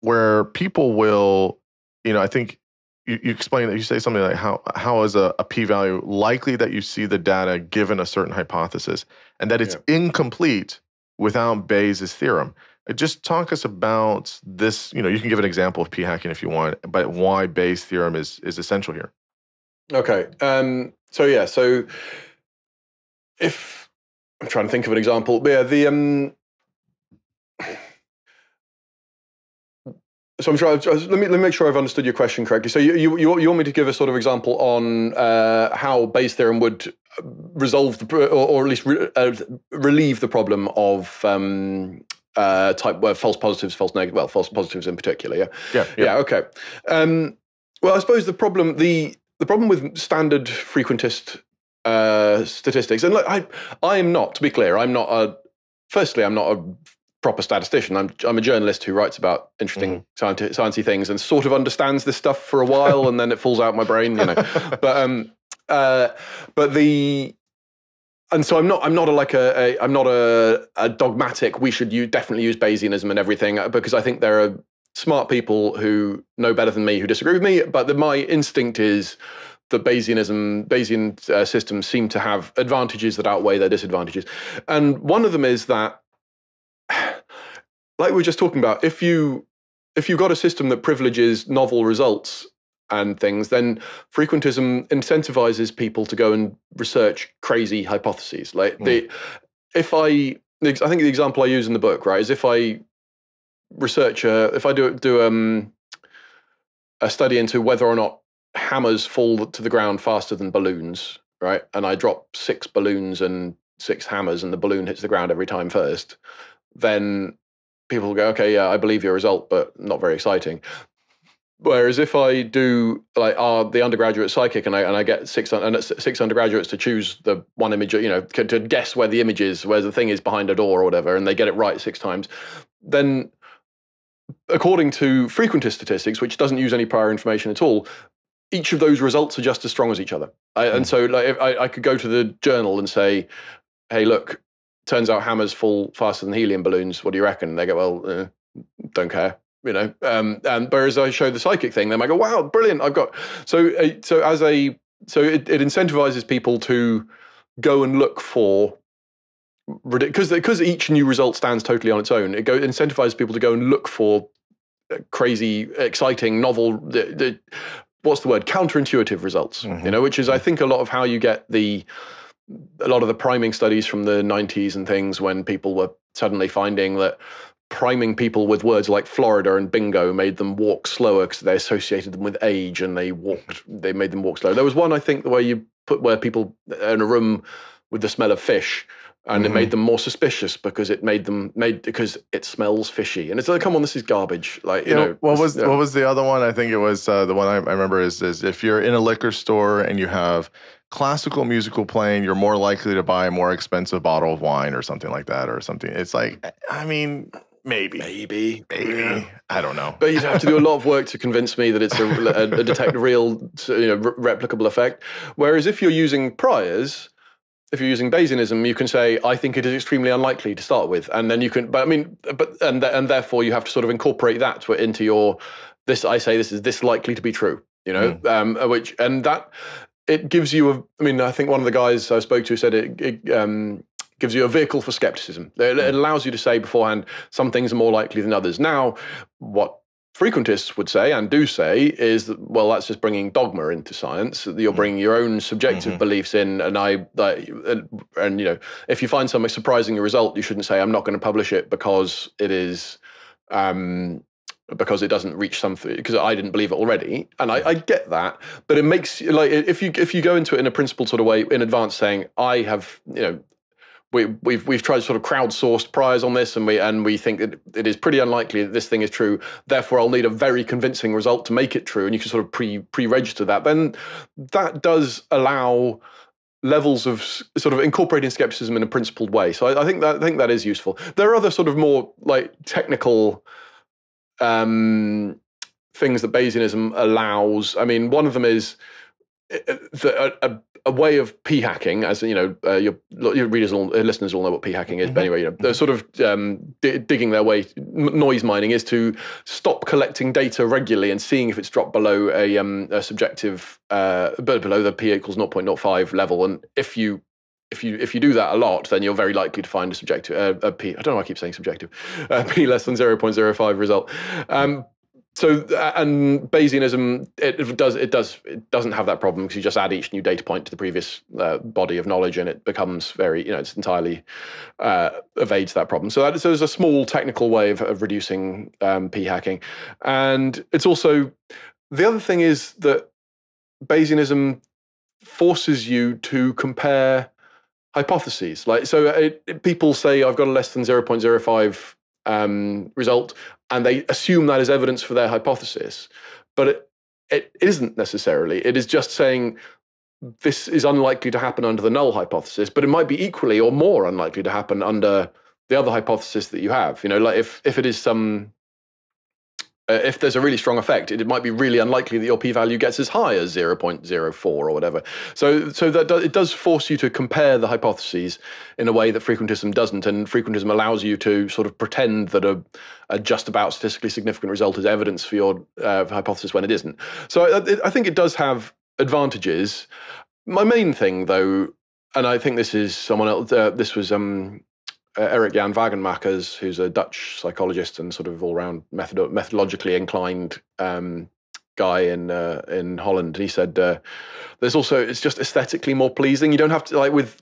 where people will, I think you explain that you say something like how is a p-value likely that you see the data given a certain hypothesis, and that it's incomplete without Bayes' theorem. Just talk us about this. You can give an example of p-hacking if you want, but why Bayes' theorem is essential here. Okay. So if I'm trying to think of an example, but yeah, so I'm trying. Let me make sure I've understood your question correctly. So you want me to give a sort of example on how Bayes' theorem would resolve or at least relieve the problem of false positives, false negatives. Well, false positives in particular. Yeah. Okay. Well, I suppose the problem with standard frequentist statistics, and look, I am not, to be clear, I'm not a proper statistician. I'm a journalist who writes about interesting sciencey things and sort of understands this stuff for a while, and then it falls out my brain, And so I'm not a dogmatic. We should definitely use Bayesianism and everything, because I think there are smart people who know better than me who disagree with me. But my instinct is that Bayesian systems seem to have advantages that outweigh their disadvantages, and one of them is that, like we were just talking about, if you've got a system that privileges novel results and things, then frequentism incentivizes people to go and research crazy hypotheses. Like I think the example I use in the book, right, is if I do a study into whether or not hammers fall to the ground faster than balloons, right, and I drop 6 balloons and 6 hammers, and the balloon hits the ground every time first, then people will go, okay, yeah, I believe your result, but not very exciting. Whereas if I do the undergraduate psychic and I get 6 undergraduates to choose the one image, to guess where the image is, where the thing is behind a door or whatever, and they get it right 6 times, then according to frequentist statistics, which doesn't use any prior information at all, each of those results are just as strong as each other. And so if I could go to the journal and say, hey, look, turns out hammers fall faster than helium balloons. What do you reckon? And they go, well, don't care, And whereas I show the psychic thing, they might go, wow, brilliant! I've got so it incentivizes people to go and look for, because each new result stands totally on its own. It incentivizes people to go and look for crazy, exciting, novel. What's the word? Counterintuitive results. Which is, I think, a lot of how you get a lot of the priming studies from the 90s and things, when people were suddenly finding that priming people with words like Florida and bingo made them walk slower because they associated them with age, and they made them walk slower. There was one, I think, where people in a room with the smell of fish, and it made them more suspicious because because it smells fishy. And it's like, come on, this is garbage. What was the other one? I think it was the one I remember is if you're in a liquor store and you have classical musical playing, you're more likely to buy a more expensive bottle of wine or something like that, or something. It's like, I mean, maybe. Yeah. I don't know. But you'd have to do a lot of work to convince me that it's a detect real, replicable effect. Whereas if you're using priors, if you're using Bayesianism, you can say, I think it is extremely unlikely to start with, and then you can. And therefore you have to sort of incorporate that into I say this is this likely to be true. It gives you I think one of the guys I spoke to said it gives you a vehicle for skepticism. It allows you to say beforehand, some things are more likely than others. Now, what frequentists would say and do say is that, well, that's just bringing dogma into science. You're bringing your own subjective beliefs in, if you find something surprising a result, you shouldn't say, I'm not going to publish it because it is because it doesn't reach something, because I didn't believe it already. And I get that, but it makes, if you go into it in a principled sort of way in advance, saying, I have, we've tried sort of crowdsourced priors on this, and we think that it is pretty unlikely that this thing is true. Therefore, I'll need a very convincing result to make it true, and you can sort of pre-register that. Then that does allow levels of sort of incorporating skepticism in a principled way. So I think that is useful. There are other sort of more like technical things that Bayesianism allows. I mean, one of them is a way of p-hacking, as you know, your readers, listeners all know what p-hacking is. But anyway, you know, they're sort of digging their way. Noise mining is to stop collecting data regularly and seeing if it's dropped below a subjective, below the p equals 0.05 level. And if you do that a lot, then you're very likely to find a subjective p. I don't know why I keep saying subjective. P less than 0.05 result. So and Bayesianism it doesn't have that problem because you just add each new data point to the previous body of knowledge and it becomes very, you know, it's entirely evades that problem. So there's a small technical way of reducing p-hacking, and it's also the other thing is that Bayesianism forces you to compare hypotheses. Like people say I've got a less than 0.05 result, and they assume that is evidence for their hypothesis. But it isn't necessarily. It is just saying this is unlikely to happen under the null hypothesis, but it might be equally or more unlikely to happen under the other hypothesis that you have. You know, like if it is if there's a really strong effect, it might be really unlikely that your p-value gets as high as 0.04 or whatever. So that it does force you to compare the hypotheses in a way that frequentism doesn't, and frequentism allows you to sort of pretend that a just about statistically significant result is evidence for your hypothesis when it isn't. So I think it does have advantages. My main thing, though, and I think this is someone else, this was Erik Jan Wagenmakers, who's a Dutch psychologist and sort of all-round methodologically inclined guy in Holland. He said there's also, it's just aesthetically more pleasing. You don't have to, like with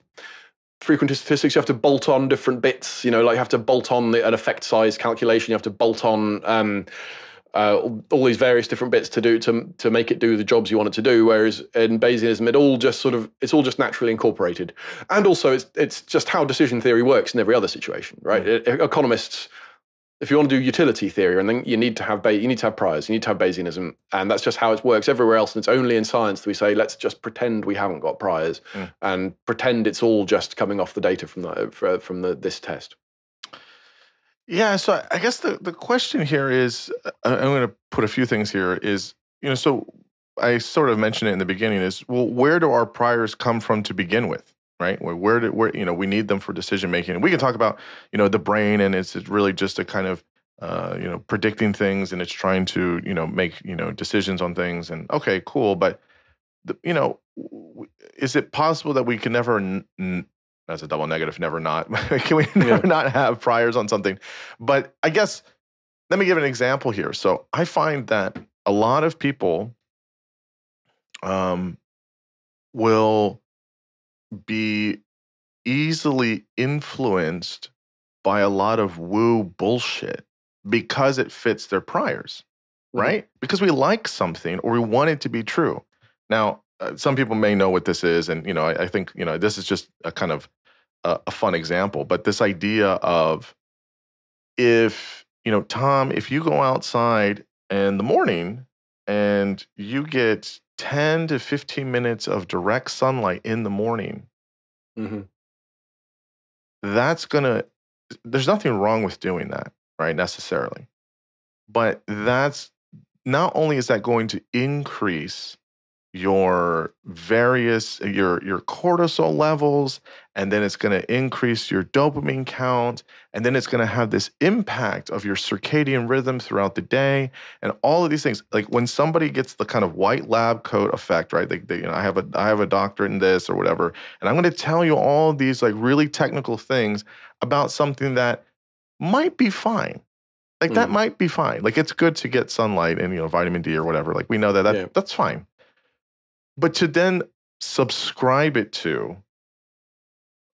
frequentist statistics, you have to bolt on different bits. You know, like you have to bolt on an effect size calculation. You have to bolt on all these various different bits to make it do the jobs you want it to do. Whereas in Bayesianism, it's all just naturally incorporated. And also it's just how decision theory works in every other situation, right? Economists, if you want to do utility theory, and then you need to have priors, you need to have Bayesianism, and that's just how it works everywhere else. And it's only in science that we say, let's just pretend we haven't got priors and pretend it's all just coming off the data from this test. Yeah, so I guess the question here is, I'm going to put a few things here, is, you know, so I sort of mentioned it in the beginning, is, well, where do our priors come from to begin with, right? Where you know, we need them for decision making. And we can talk about, you know, the brain, and it's really just a kind of, you know, predicting things, and it's trying to, you know, make, you know, decisions on things, and okay, cool, but, you know, is it possible that we can never that's a double negative, never not. Can we never not have priors on something? But I guess, let me give an example here. So I find that a lot of people will be easily influenced by a lot of woo bullshit because it fits their priors, right? Because we like something or we want it to be true. Now, some people may know what this is, and, you know, I think, you know, this is just a kind of a fun example, but this idea of, if, you know, Tom, if you go outside in the morning and you get 10 to 15 minutes of direct sunlight in the morning, there's nothing wrong with doing that, right, necessarily. But that's, not only is that going to increase your cortisol levels, and then it's going to increase your dopamine count, and then it's going to have this impact of your circadian rhythm throughout the day, and all of these things. Like when somebody gets the kind of white lab coat effect, right? They you know, I have a doctorate in this or whatever, and I'm going to tell you all these like really technical things about something that might be fine. Like that might be fine. Like it's good to get sunlight and, you know, vitamin D or whatever. Like we know that's fine. But to then subscribe it to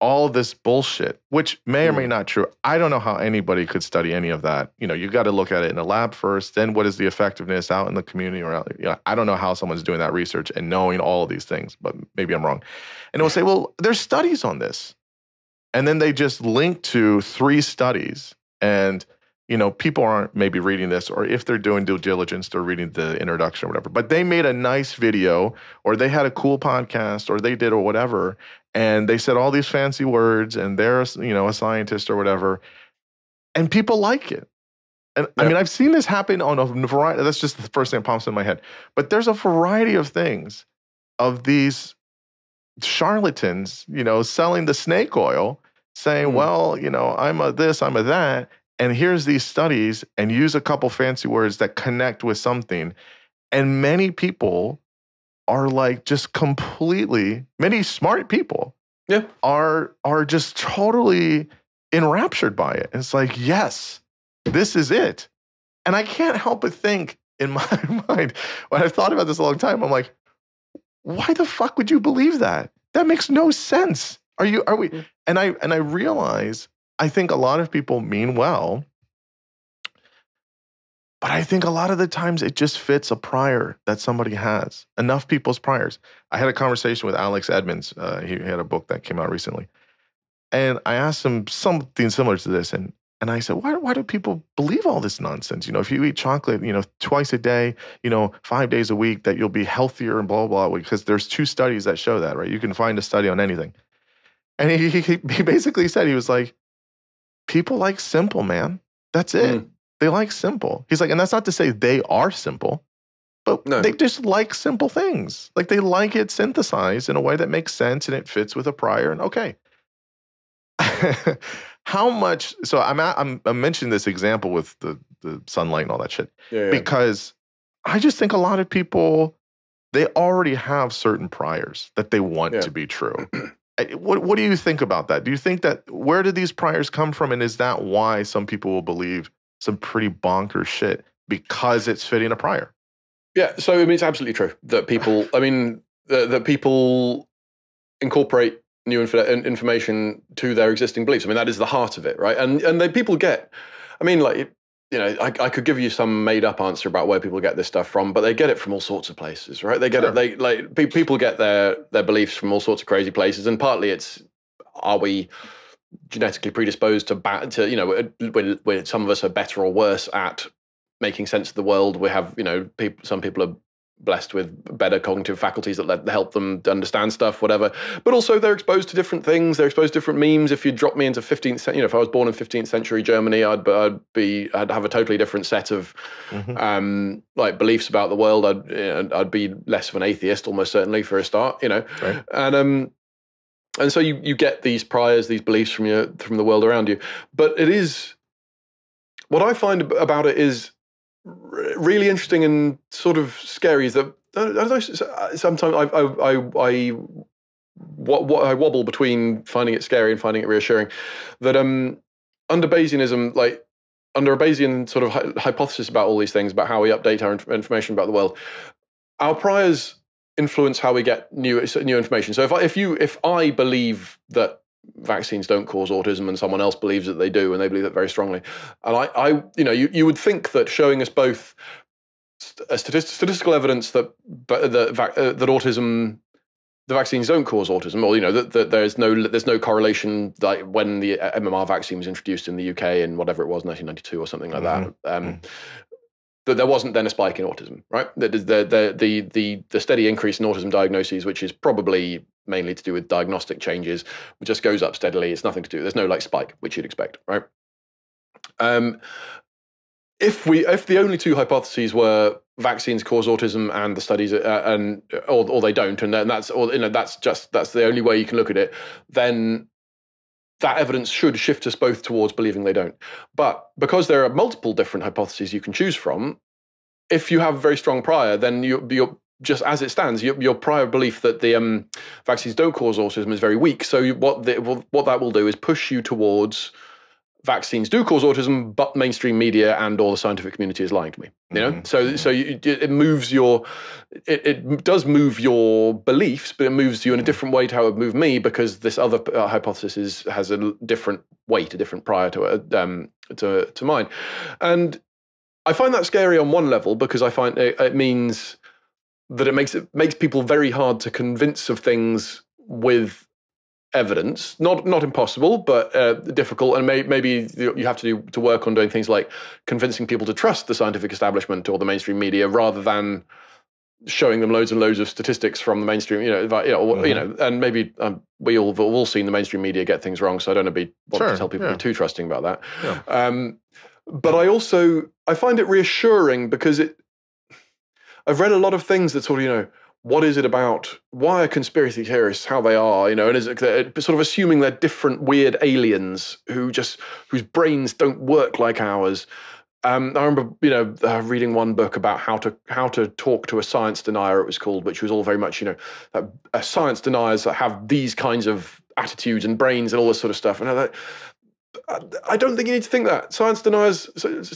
all this bullshit, which may or may not true. I don't know how anybody could study any of that. You know, you got to look at it in a lab first. Then what is the effectiveness out in the community or out, you know, I don't know how someone's doing that research and knowing all of these things, but maybe I'm wrong. And they'll say, well, there's studies on this. And then they just link to 3 studies, and people aren't maybe reading this, or if they're doing due diligence, they're reading the introduction or whatever, but they made a nice video, or they had a cool podcast, or they did, or whatever, and they said all these fancy words, and they're, a scientist or whatever, and people like it. And I mean, I've seen this happen on a variety, that's just the first thing that pops in my head, but there's a variety of things of these charlatans, selling the snake oil, saying, well, I'm a this, I'm a that, and here's these studies, and use a couple fancy words that connect with something. And many people are like just completely, many smart people are just totally enraptured by it. And it's like, yes, this is it. And I can't help but think in my mind, when I've thought about this a long time, I'm like, why the fuck would you believe that? That makes no sense. Are we? And I realize, I think a lot of people mean well, but I think a lot of the times it just fits a prior that somebody has. Enough people's priors. I had a conversation with Alex Edmonds. He had a book that came out recently. And I asked him something similar to this. And I said, why do people believe all this nonsense? If you eat chocolate, twice a day, 5 days a week, that you'll be healthier and blah, blah, blah, because there's 2 studies that show that, right? You can find a study on anything. And he basically said, he was like, people like simple, man. That's it. They like simple. He's like, and that's not to say they are simple, but they just like simple things. Like, they like it synthesized in a way that makes sense and it fits with a prior, and okay. How much? So I'm mentioning this example with the sunlight and all that shit because I just think a lot of people, they already have certain priors that they want to be true. What do you think about that? Do you think that, where do these priors come from, and is that why some people will believe some pretty bonkers shit because it's fitting a prior? Yeah, so I mean, it's absolutely true that people, that people incorporate new information to their existing beliefs. I mean, that is the heart of it, right? And then people get, I mean, like, I could give you some made up answer about where people get this stuff from, but they get it from all sorts of places, right? They get it, people get their beliefs from all sorts of crazy places, and partly it's, are we genetically predisposed to when some of us are better or worse at making sense of the world. We have, some people are blessed with better cognitive faculties that help them to understand stuff, whatever. But also they're exposed to different things. They're exposed to different memes. If you drop me into 15th century, if I was born in 15th century Germany, I'd have a totally different set of like beliefs about the world. I'd be less of an atheist, almost certainly, for a start. Right. And so you get these priors, these beliefs from the world around you. But it is, what I find about it is really interesting and sort of scary, is that sometimes I wobble between finding it scary and finding it reassuring. That under Bayesianism, like under a Bayesian sort of hypothesis about all these things, about how we update our information about the world, our priors influence how we get new information. So if I believe that vaccines don't cause autism, and someone else believes that they do, and they believe that very strongly, and you would think that showing us both statistical evidence that autism, the vaccines don't cause autism, or that there's no correlation, like when the MMR vaccine was introduced in the UK in whatever it was, 1992 or something like that. That there wasn't then a spike in autism, right? The steady increase in autism diagnoses, which is probably mainly to do with diagnostic changes, it just goes up steadily. It's nothing to do. There's no like spike, which you'd expect, right? If the only 2 hypotheses were vaccines cause autism and the studies or they don't, and then that's the only way you can look at it, then that evidence should shift us both towards believing they don't. But because there are multiple different hypotheses you can choose from, if you have a very strong prior, then you're just as it stands, your prior belief that the vaccines don't cause autism is very weak. So what that will do is push you towards vaccines do cause autism, but mainstream media and all the scientific community is lying to me. It does move your beliefs, but it moves you in a different way to how it moved me, because this other hypothesis has a different weight, a different prior to mine. And I find that scary on one level, because I find it means that it makes people very hard to convince of things with evidence. Not impossible, but difficult. And maybe you have to work on doing things like convincing people to trust the scientific establishment or the mainstream media rather than showing them loads and loads of statistics from the mainstream, and maybe we've all seen the mainstream media get things wrong, so I don't want to tell people to be too trusting about that. Yeah. But I find it reassuring because I've read a lot of things that sort of, what is it about? Why are conspiracy theorists how they are? And is it sort of assuming they're different weird aliens whose brains don't work like ours? I remember, reading one book about how to talk to a science denier. It was called, which was all very much, science deniers that have these kinds of attitudes and brains and all this sort of stuff. And I don't think you need to think that. Science deniers,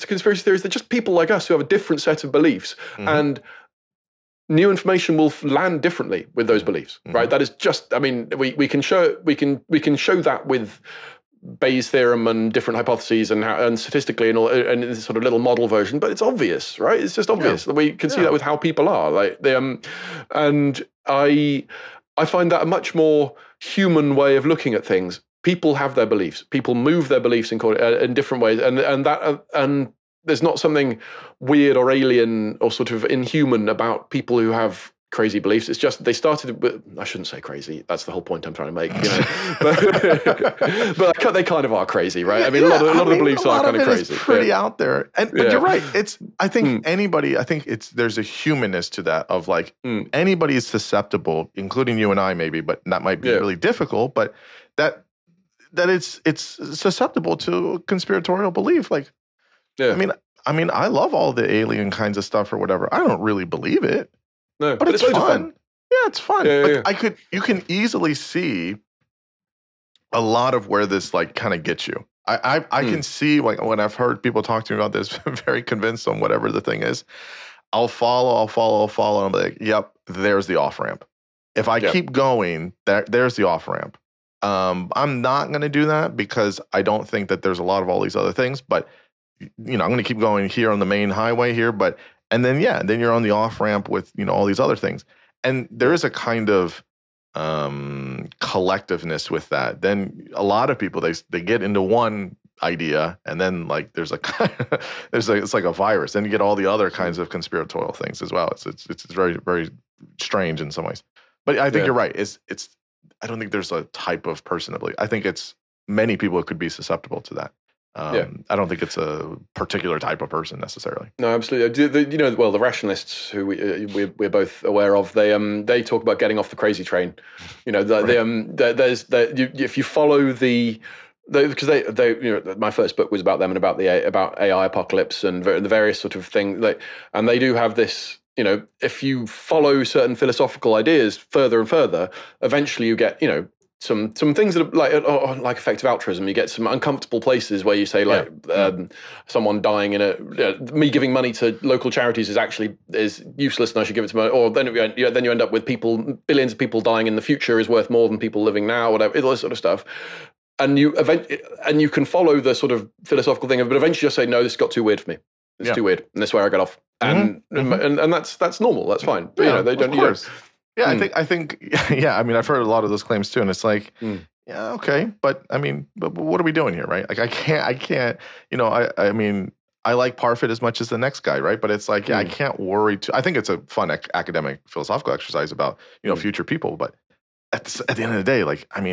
conspiracy theories, they're just people like us who have a different set of beliefs, and new information will land differently with those beliefs, right? That is just, we can show that with Bayes' theorem and different hypotheses and statistically and this sort of little model version, but it's obvious, right? It's just obvious that we can see that with how people are. Like and I find that a much more human way of looking at things. People have their beliefs. People move their beliefs in different ways, and there's not something weird or alien or sort of inhuman about people who have crazy beliefs. It's just they started with, I shouldn't say crazy, that's the whole point I'm trying to make, but they kind of are crazy, right? A lot of the beliefs are kind of crazy. It's pretty out there. But you're right. I think there's a humanness to that of like anybody is susceptible, including you and I maybe, but that might be really difficult, but that it's susceptible to conspiratorial belief. Like, I love all the alien kinds of stuff or whatever. I don't really believe it. No, but it's fun. Yeah, it's fun. Yeah. You can easily see a lot of where this like kind of gets you. I can see, like, when I've heard people talk to me about this, very convinced on whatever the thing is. I'll follow, and I'm like, yep, there's the off ramp. If I keep going, there's the off ramp. I'm not going to do that because I don't think that there's a lot of all these other things. But I'm going to keep going here on the main highway here, and then you're on the off ramp with all these other things, and there is a kind of collectiveness with that. Then a lot of people they get into one idea, and then like it's like a virus. Then you get all the other kinds of conspiratorial things as well. It's very, very strange in some ways. But I think you're right. I don't think there's a type of person that believe. I think it's many people could be susceptible to that. I don't think it's a particular type of person necessarily. No, absolutely. The rationalists who we're both aware of, they talk about getting off the crazy train. If you follow because my first book was about them and about AI apocalypse and the various sort of things. And they do have this. If you follow certain philosophical ideas further and further, eventually you get some things that are like effective altruism. You get some uncomfortable places where you say someone dying me giving money to local charities is useless and I should give it to money. Or then you end up with billions of people dying in the future is worth more than people living now. Whatever, all this sort of stuff. And you can follow the sort of philosophical thing, but eventually you just say, no, this got too weird for me. It's too weird, and this is where I get off. And that's normal. That's fine. But, they don't. Of course. Yeah, I think. I've heard a lot of those claims too, and it's like, yeah, okay, but what are we doing here, right? Like, I can't. I like Parfit as much as the next guy, right? But it's like, I can't worry. I think it's a fun academic philosophical exercise about future people, but at the end of the day, like, we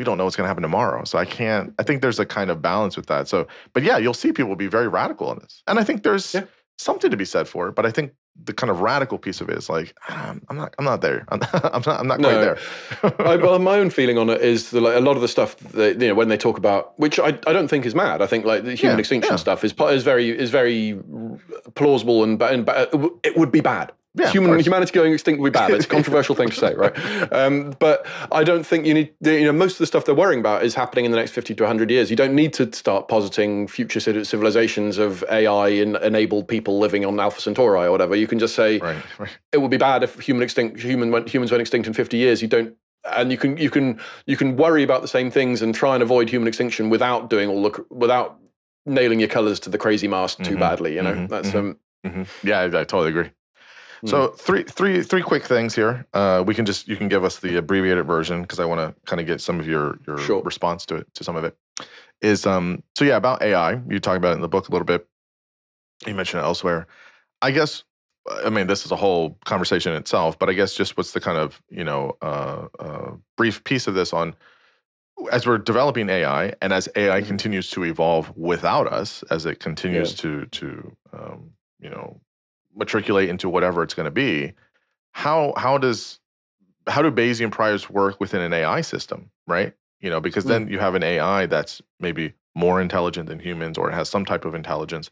don't know what's going to happen tomorrow, so I think there's a kind of balance with that. So, but yeah, you'll see people be very radical in this, and I think there's something to be said for it. But I think the kind of radical piece of it is like, I'm not there. I'm not quite there. Well, my own feeling on it is that, like, a lot of the stuff that, when they talk about, which I don't think is mad. I think like the human extinction stuff is very plausible and it would be bad. Yeah, humanity going extinct would be bad. It's a controversial thing to say, right? But I don't think you need, most of the stuff they're worrying about is happening in the next 50 to 100 years. You don't need to start positing future civilizations of AI-enabled people living on Alpha Centauri or whatever. You can just say, it would be bad if humans went extinct in 50 years. You don't, and you can worry about the same things and try and avoid human extinction without without nailing your colors to the crazy mast too badly. That's Yeah, I totally agree. So three quick things here. You can give us the abbreviated version because I want to kind of get some of your Sure. response to some of it. Is so yeah, about AI. You talk about it in the book a little bit. You mentioned it elsewhere. I guess, I mean, this is a whole conversation in itself, but I guess just what's the kind of, brief piece of this on, as we're developing AI and as AI continues to evolve without us, as it continues to matriculate into whatever it's going to be, how do Bayesian priors work within an AI system, right? Because then you have an AI that's maybe more intelligent than humans, or it has some type of intelligence.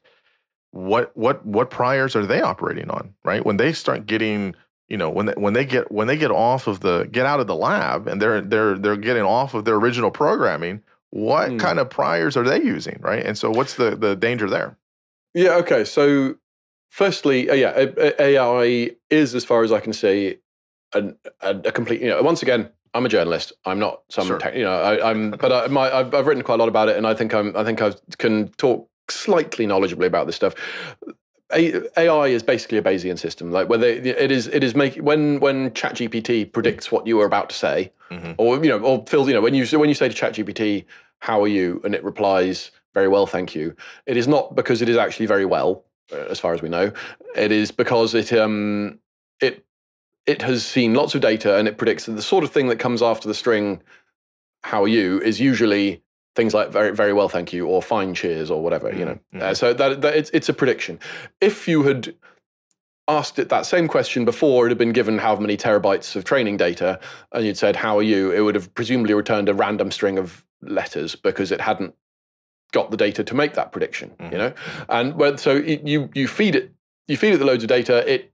What priors are they operating on, right? When they start getting, when they get out of the lab and they're getting off of their original programming, what kind of priors are they using, right? And so what's the danger there? Yeah. Okay. So firstly, AI is, as far as I can see, a complete. Once again, I'm a journalist. I'm not some. Sure. I've written quite a lot about it, and I think I can talk slightly knowledgeably about this stuff. AI is basically a Bayesian system. Like when when ChatGPT predicts what you were about to say, or fills, when you say to ChatGPT, "How are you?" and it replies, "Very well, thank you." It is not because it is actually very well, as far as we know. It is because it has seen lots of data and it predicts that the sort of thing that comes after the string, "How are you?" is usually things like "very, very well, thank you," or "fine, cheers," or whatever. So that it's a prediction. If you had asked it that same question before it had been given how many terabytes of training data, and you'd said "How are you?" it would have presumably returned a random string of letters because it hadn't got the data to make that prediction. And so you feed it the loads of data. It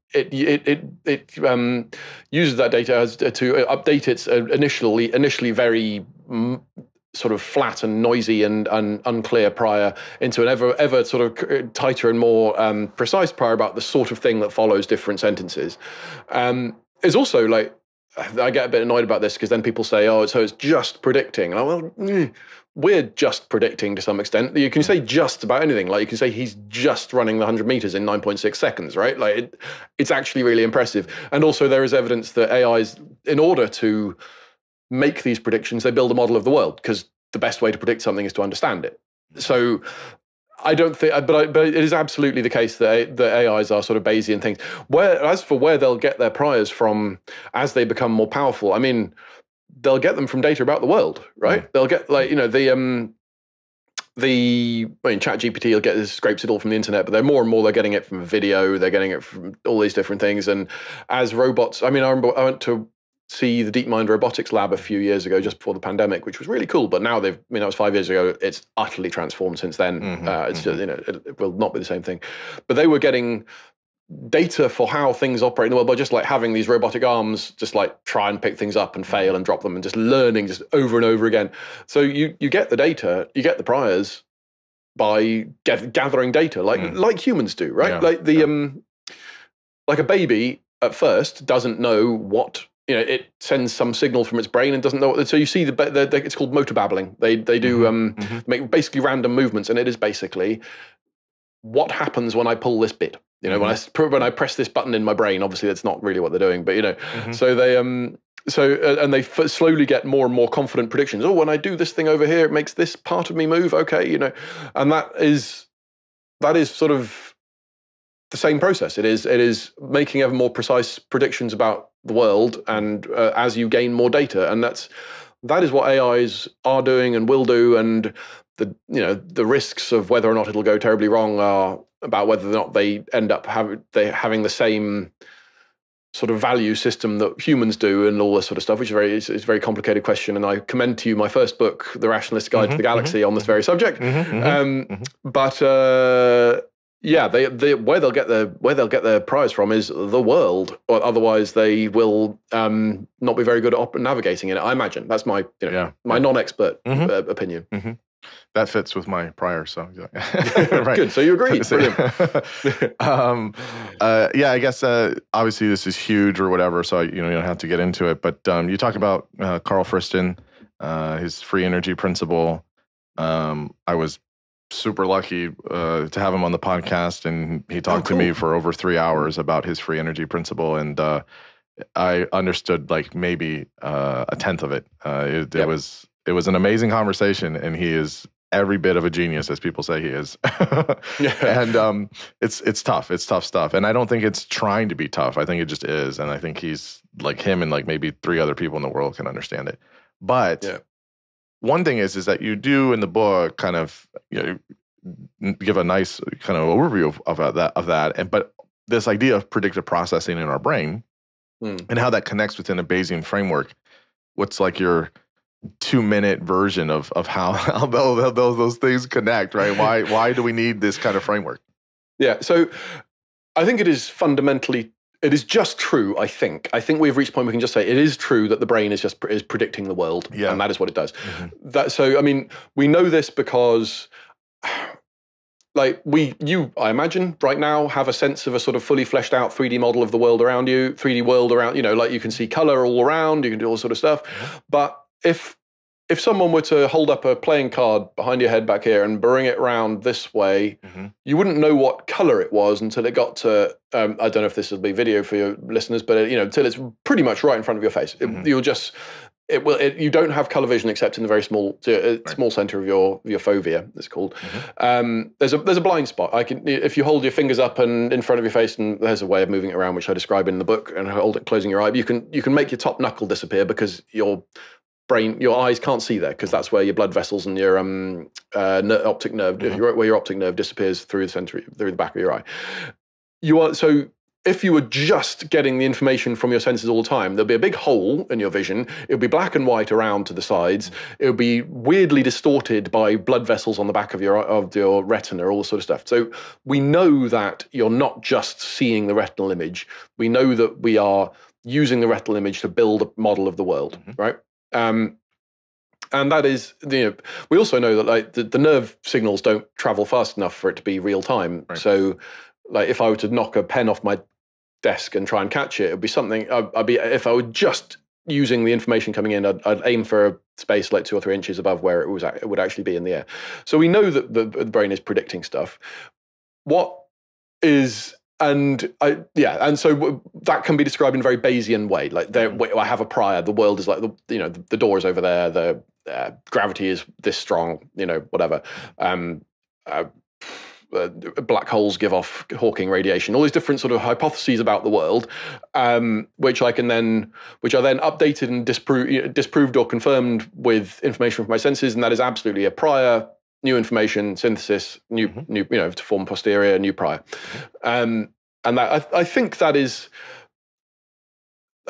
uses that data to update its initially very sort of flat and noisy and unclear prior into an ever sort of tighter and more precise prior about the sort of thing that follows different sentences. It's also like, I get a bit annoyed about this because then people say, "Oh, so it's just predicting." And we're just predicting to some extent. You can say just about anything. Like you can say he's just running the 100 meters in 9.6 seconds, right? Like it's actually really impressive. And also there is evidence that AIs, in order to make these predictions, they build a model of the world because the best way to predict something is to understand it. So I don't think, but it is absolutely the case that AIs are sort of Bayesian things. As for where they'll get their priors from as they become more powerful, I mean, they'll get them from data about the world, right? They'll get ChatGPT scrapes it all from the internet, but they're getting it from video, they're getting it from all these different things. And as robots, I remember I went to see the DeepMind robotics lab a few years ago, just before the pandemic, which was really cool. But now that was 5 years ago. It's utterly transformed since then. It's just, it will not be the same thing. But they were getting data for how things operate in the world by just like having these robotic arms, just like try and pick things up and fail and drop them and just learning just over and over again. So you get the data, you get the priors by gathering data like humans do, right? Like a baby at first doesn't know what. It sends some signal from its brain and doesn't know what. So you see it's called motor babbling. They do make basically random movements, and it is basically what happens when I pull this bit. When I press this button in my brain. Obviously, that's not really what they're doing, but so they and they slowly get more and more confident predictions. Oh, when I do this thing over here, it makes this part of me move. Okay, and that is sort of the same process. It is making ever more precise predictions about the world, and as you gain more data, and that is what AIs are doing and will do, and the risks of whether or not it'll go terribly wrong are about whether or not they end up having the same sort of value system that humans do and all this sort of stuff, which is a very complicated question. And I commend to you my first book, The Rationalist's Guide to the Galaxy, on this very subject. But where they'll get their prize from is the world, or otherwise they will not be very good at navigating in it. I imagine that's my my non-expert opinion. That fits with my prior, so right. Good. So you agree. Brilliant. I guess obviously this is huge or whatever, so you don't have to get into it. But you talk about Carl Friston, his free energy principle. I was super lucky to have him on the podcast, and he talked to me for over 3 hours about his free energy principle, and I understood like maybe a tenth of it. It was an amazing conversation, and he is every bit of a genius, as people say he is. And it's tough. It's tough stuff. And I don't think it's trying to be tough. I think it just is. And I think he's like him and like maybe 3 other people in the world can understand it. But one thing is that you do in the book kind of give a nice kind of overview of that. But this idea of predictive processing in our brain and how that connects within a Bayesian framework, what's like your 2-minute version of how those things connect, right? Why do we need this kind of framework? Yeah, so I think it is just true. I think we've reached a point we can just say it is true that the brain is predicting the world, and that is what it does. So I mean, we know this because, like I imagine right now have a sense of a sort of fully fleshed out 3D model of the world around you, 3D world around, like you can see color all around, you can do all sort of stuff, but if someone were to hold up a playing card behind your head back here and bring it around this way, you wouldn't know what color it was until it got to, I don't know if this will be video for your listeners, but until it's pretty much right in front of your face. You don't have color vision except in the very small center of your fovea, it's called. There's a blind spot. If you hold your fingers up and in front of your face, and there's a way of moving it around which I describe in the book, and hold it closing your eye, you can make your top knuckle disappear because your eyes can't see there, because that's where your blood vessels and your optic nerve, where your optic nerve disappears through the back of your eye. So if you were just getting the information from your senses all the time, there'll be a big hole in your vision. It'll be black and white around to the sides. It'll be weirdly distorted by blood vessels on the back of your retina, all this sort of stuff. So we know that you're not just seeing the retinal image. We know that we are using the retinal image to build a model of the world, right? And that is, we also know that like the nerve signals don't travel fast enough for it to be real time. Right. So like if I were to knock a pen off my desk and try and catch it, it'd be something, if I were just using the information coming in, I'd aim for a space like 2 or 3 inches above where it would actually be in the air. So we know that the brain is predicting stuff. And so that can be described in a very Bayesian way. Like I have a prior. The world is like the door is over there. The gravity is this strong. Whatever. Black holes give off Hawking radiation. All these different sort of hypotheses about the world, which are then updated and disproved or confirmed with information from my senses, and that is absolutely a prior. New information synthesis, new to form posterior, new prior, and that I think that is,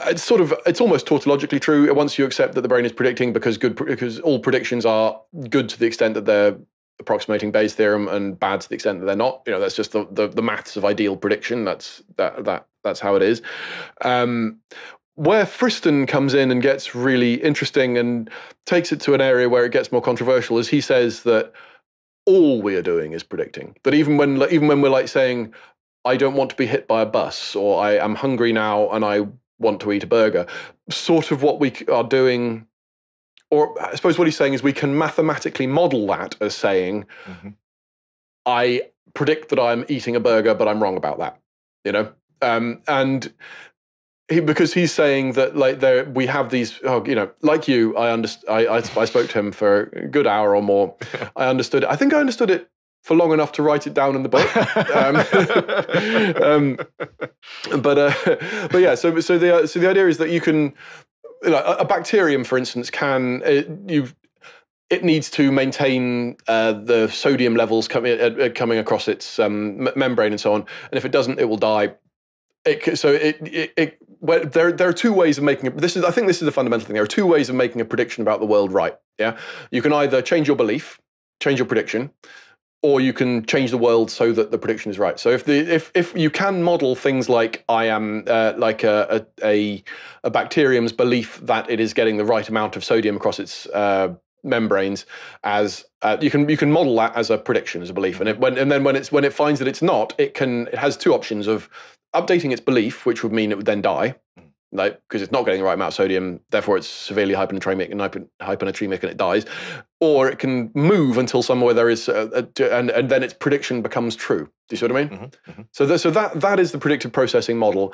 it's almost tautologically true once you accept that the brain is predicting, because all predictions are good to the extent that they're approximating Bayes' theorem, and bad to the extent that they're not. That's just the maths of ideal prediction. That's how it is. Where Friston comes in and gets really interesting and takes it to an area where it gets more controversial is he says that all we are doing is predicting. That even when we're like saying, I don't want to be hit by a bus, or I am hungry now and I want to eat a burger, sort of what we are doing, or I suppose what he's saying is we can mathematically model that as saying, I predict that I'm eating a burger, but I'm wrong about that, and because he's saying that like we have these, like you, I spoke to him for a good hour or more. I understood it. I think I understood it for long enough to write it down in the book. But yeah, so the idea is that you can, a bacterium, for instance, it needs to maintain the sodium levels coming across its membrane and so on, and if it doesn't, it will die. There are 2 ways of making it. I think this is the fundamental thing. There are 2 ways of making a prediction about the world right. Yeah, you can either change your belief, change your prediction, or you can change the world so that the prediction is right. So if you can model things like I am like a bacterium's belief that it is getting the right amount of sodium across its membranes, as you can model that as a prediction, as a belief, and then when it finds that it's not, it has 2 options of updating its belief, which would mean it would then die, like because it's not getting the right amount of sodium, therefore it's severely hyponatremic and it dies, or it can move until somewhere there is, and then its prediction becomes true. Do you see what I mean? Mm-hmm. Mm-hmm. So that is the predictive processing model.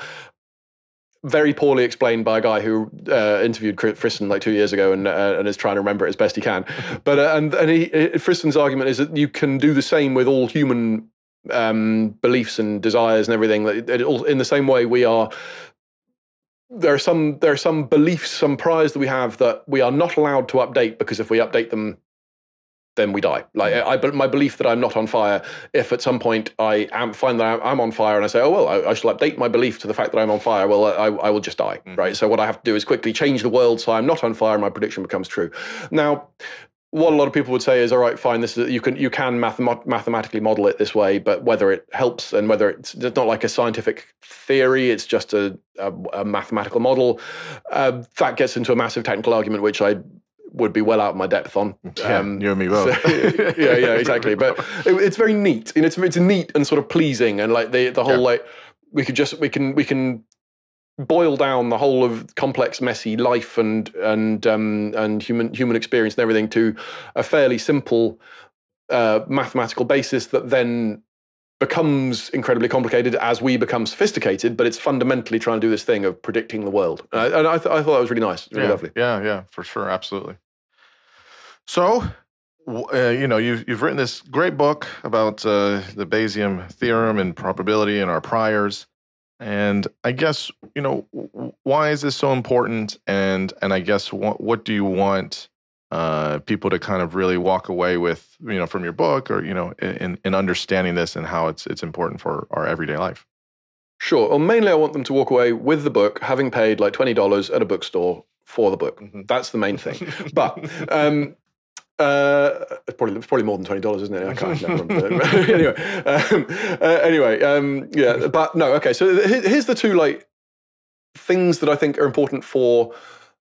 Very poorly explained by a guy who interviewed Friston like 2 years ago and is trying to remember it as best he can. But Friston's argument is that you can do the same with all human beliefs and desires and everything. In the same way, there are some beliefs, some priors that we have that we are not allowed to update, because if we update them, then we die. Like my belief that I'm not on fire, if at some point I find that I'm on fire and I say, oh, well, I shall update my belief to the fact that I'm on fire, well, I will just die, right? So what I have to do is quickly change the world so I'm not on fire and my prediction becomes true. Now, what a lot of people would say is, all right, fine, you can mathematically model it this way, but whether it helps and whether it's not like a scientific theory, it's just a mathematical model, that gets into a massive technical argument, which I would be well out of my depth on. You and me both. yeah, exactly. But it's very neat, and it's neat and sort of pleasing, and like the whole like we can boil down the whole of complex, messy life and human experience and everything to a fairly simple mathematical basis that then becomes incredibly complicated as we become sophisticated, but it's fundamentally trying to do this thing of predicting the world. And I thought that was really nice. Really lovely. Yeah, for sure. Absolutely. So, you've written this great book about the Bayesian theorem and probability and our priors. And I guess, why is this so important? And I guess what do you want people to kind of really walk away with, from your book, or, in understanding this and how it's important for our everyday life? Sure. Well, mainly I want them to walk away with the book, having paid like $20 at a bookstore for the book. Mm-hmm. That's the main thing. But it's probably more than $20, isn't it? I can't remember. Anyway, but no. Okay. So here's the two like things that I think are important for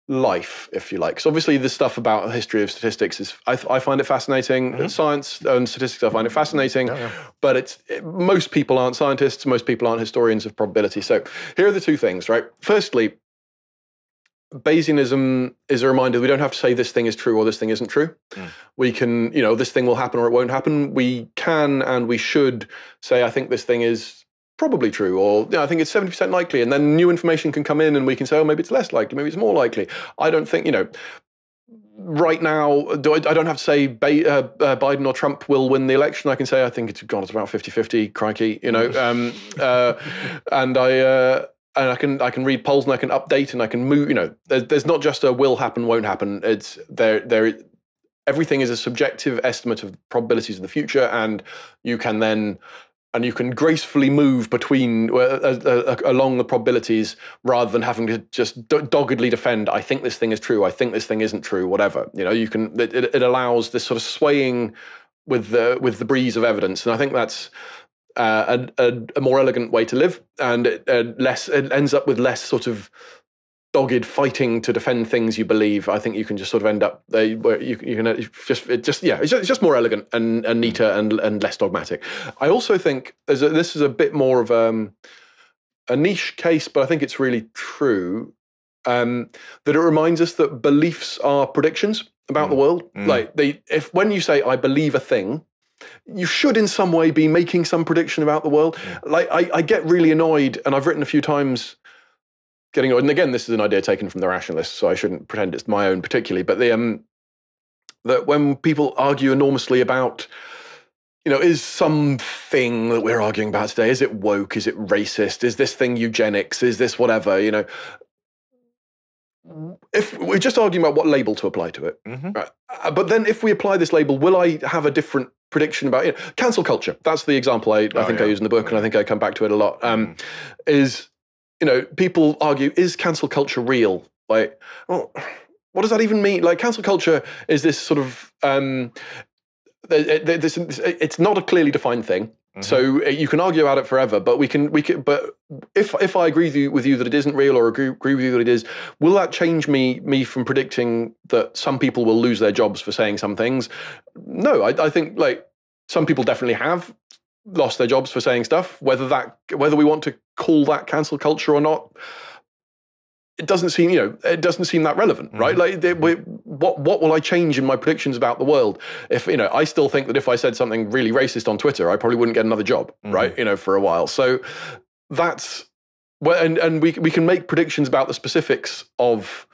life, if you like. So obviously the stuff about the history of statistics is, I find it fascinating. Mm-hmm. Science and statistics, I find it fascinating, but most people aren't scientists. Most people aren't historians of probability. So here are the two things, right? Firstly, Bayesianism is a reminder that we don't have to say this thing is true or this thing isn't true. We can, this thing will happen or it won't happen. We can and we should say, I think this thing is probably true, or I think it's 70% likely, and then new information can come in and we can say, oh, maybe it's less likely, maybe it's more likely. I don't think, right now, I don't have to say Biden or Trump will win the election. I can say, I think it's about 50-50, crikey, and I can read polls and I can update and I can move. There's not just a will happen, won't happen. It's there. Everything is a subjective estimate of probabilities of the future, and you can gracefully move between along the probabilities rather than having to just doggedly defend. I think this thing is true. I think this thing isn't true. Whatever. You can. It allows this sort of swaying with the breeze of evidence, and I think that's a more elegant way to live, and it ends up with less sort of dogged fighting to defend things you believe. I think you can just sort of end up where it's just more elegant and neater and less dogmatic. I also think this is a bit more of a niche case, but I think it's really true, that it reminds us that beliefs are predictions about the world. Like when you say I believe a thing, you should in some way be making some prediction about the world. Like I get really annoyed, and I've written a few times getting annoyed, and again, this is an idea taken from the rationalists, so I shouldn't pretend it's my own particularly, but that when people argue enormously about, is something that we're arguing about today, is it woke, is it racist, is this thing eugenics, is this whatever, if we're just arguing about what label to apply to it, right? But then if we apply this label, will I have a different prediction about cancel culture? That's the example I think I use in the book, and I think I come back to it a lot. Is people argue, is cancel culture real? Like, well, what does that even mean? Like, cancel culture is this sort of it's not a clearly defined thing. So you can argue about it forever, but we can. But if I agree with you that it isn't real, or agree with you that it is, will that change me from predicting that some people will lose their jobs for saying some things? No, I think like some people definitely have lost their jobs for saying stuff. Whether we want to call that cancel culture or not, it doesn't seem, it doesn't seem that relevant, right? Like, what will I change in my predictions about the world? If, I still think that if I said something really racist on Twitter, I probably wouldn't get another job, right? For a while. So that's, and we can make predictions about the specifics of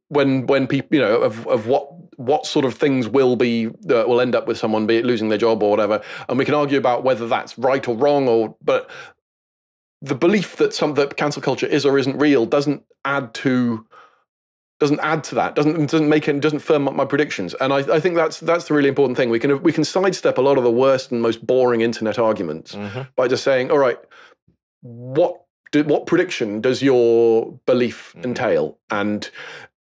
when people, of what sort of things will end up with someone, be it losing their job or whatever. And we can argue about whether that's right or wrong, but the belief that cancel culture is or isn't real doesn't add to that, doesn't firm up my predictions. And I think that's the really important thing. We can sidestep a lot of the worst and most boring internet arguments by just saying, all right, what prediction does your belief entail? And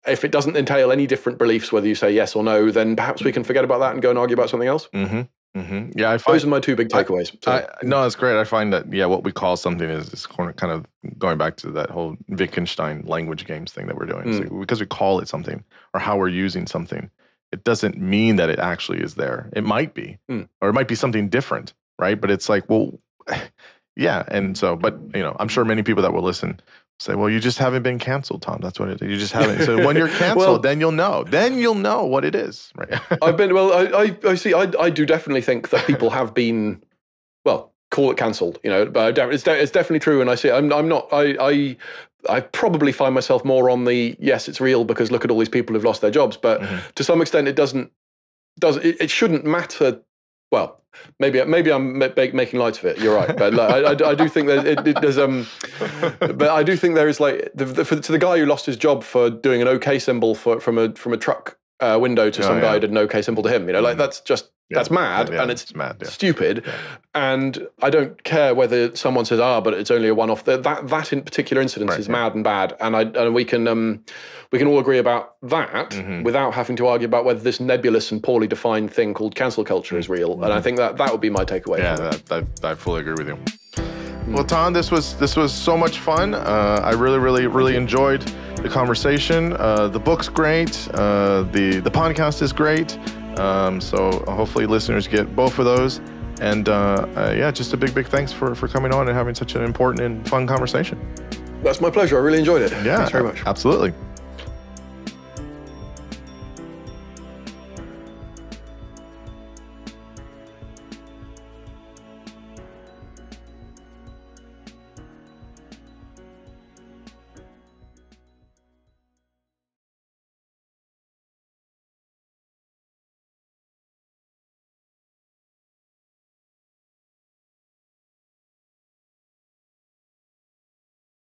if it doesn't entail any different beliefs, whether you say yes or no, then perhaps we can forget about that and go and argue about something else. Yeah, I find those are my two big takeaways. No, that's great. I find that what we call something is kind of going back to that whole Wittgenstein language games thing that we're doing. So because we call it something or how we're using something, it doesn't mean that it actually is there. It might be, or it might be something different, right? But it's like, well, yeah. And so, but I'm sure many people that will listen say, well, you just haven't been canceled, Tom. That's what it is. You just haven't. So when you're canceled, then you'll know. Then you'll know what it is, right? I see. I do definitely think that people have been, call it cancelled, but it's definitely true. And I see, I'm not, I probably find myself more on the, yes, it's real because look at all these people who've lost their jobs. But to some extent, it shouldn't matter. Well, maybe I'm making light of it. You're right, but I do think but I do think there is like to the guy who lost his job for doing an OK symbol from a truck window to some guy who did an OK symbol to him. Like that's just that's mad, and it's mad, stupid. Yeah. And I don't care whether someone says, but it's only a one-off. That in particular incident is mad and bad, and we can all agree about that without having to argue about whether this nebulous and poorly defined thing called cancel culture is real. And I think that would be my takeaway. Yeah, I fully agree with you. Well, Tom, this was so much fun. I really enjoyed the conversation. The book's great. The podcast is great. So hopefully listeners get both of those. And just a big thanks for coming on and having such an important and fun conversation. That's my pleasure. I really enjoyed it. Yeah, thanks very much. Absolutely.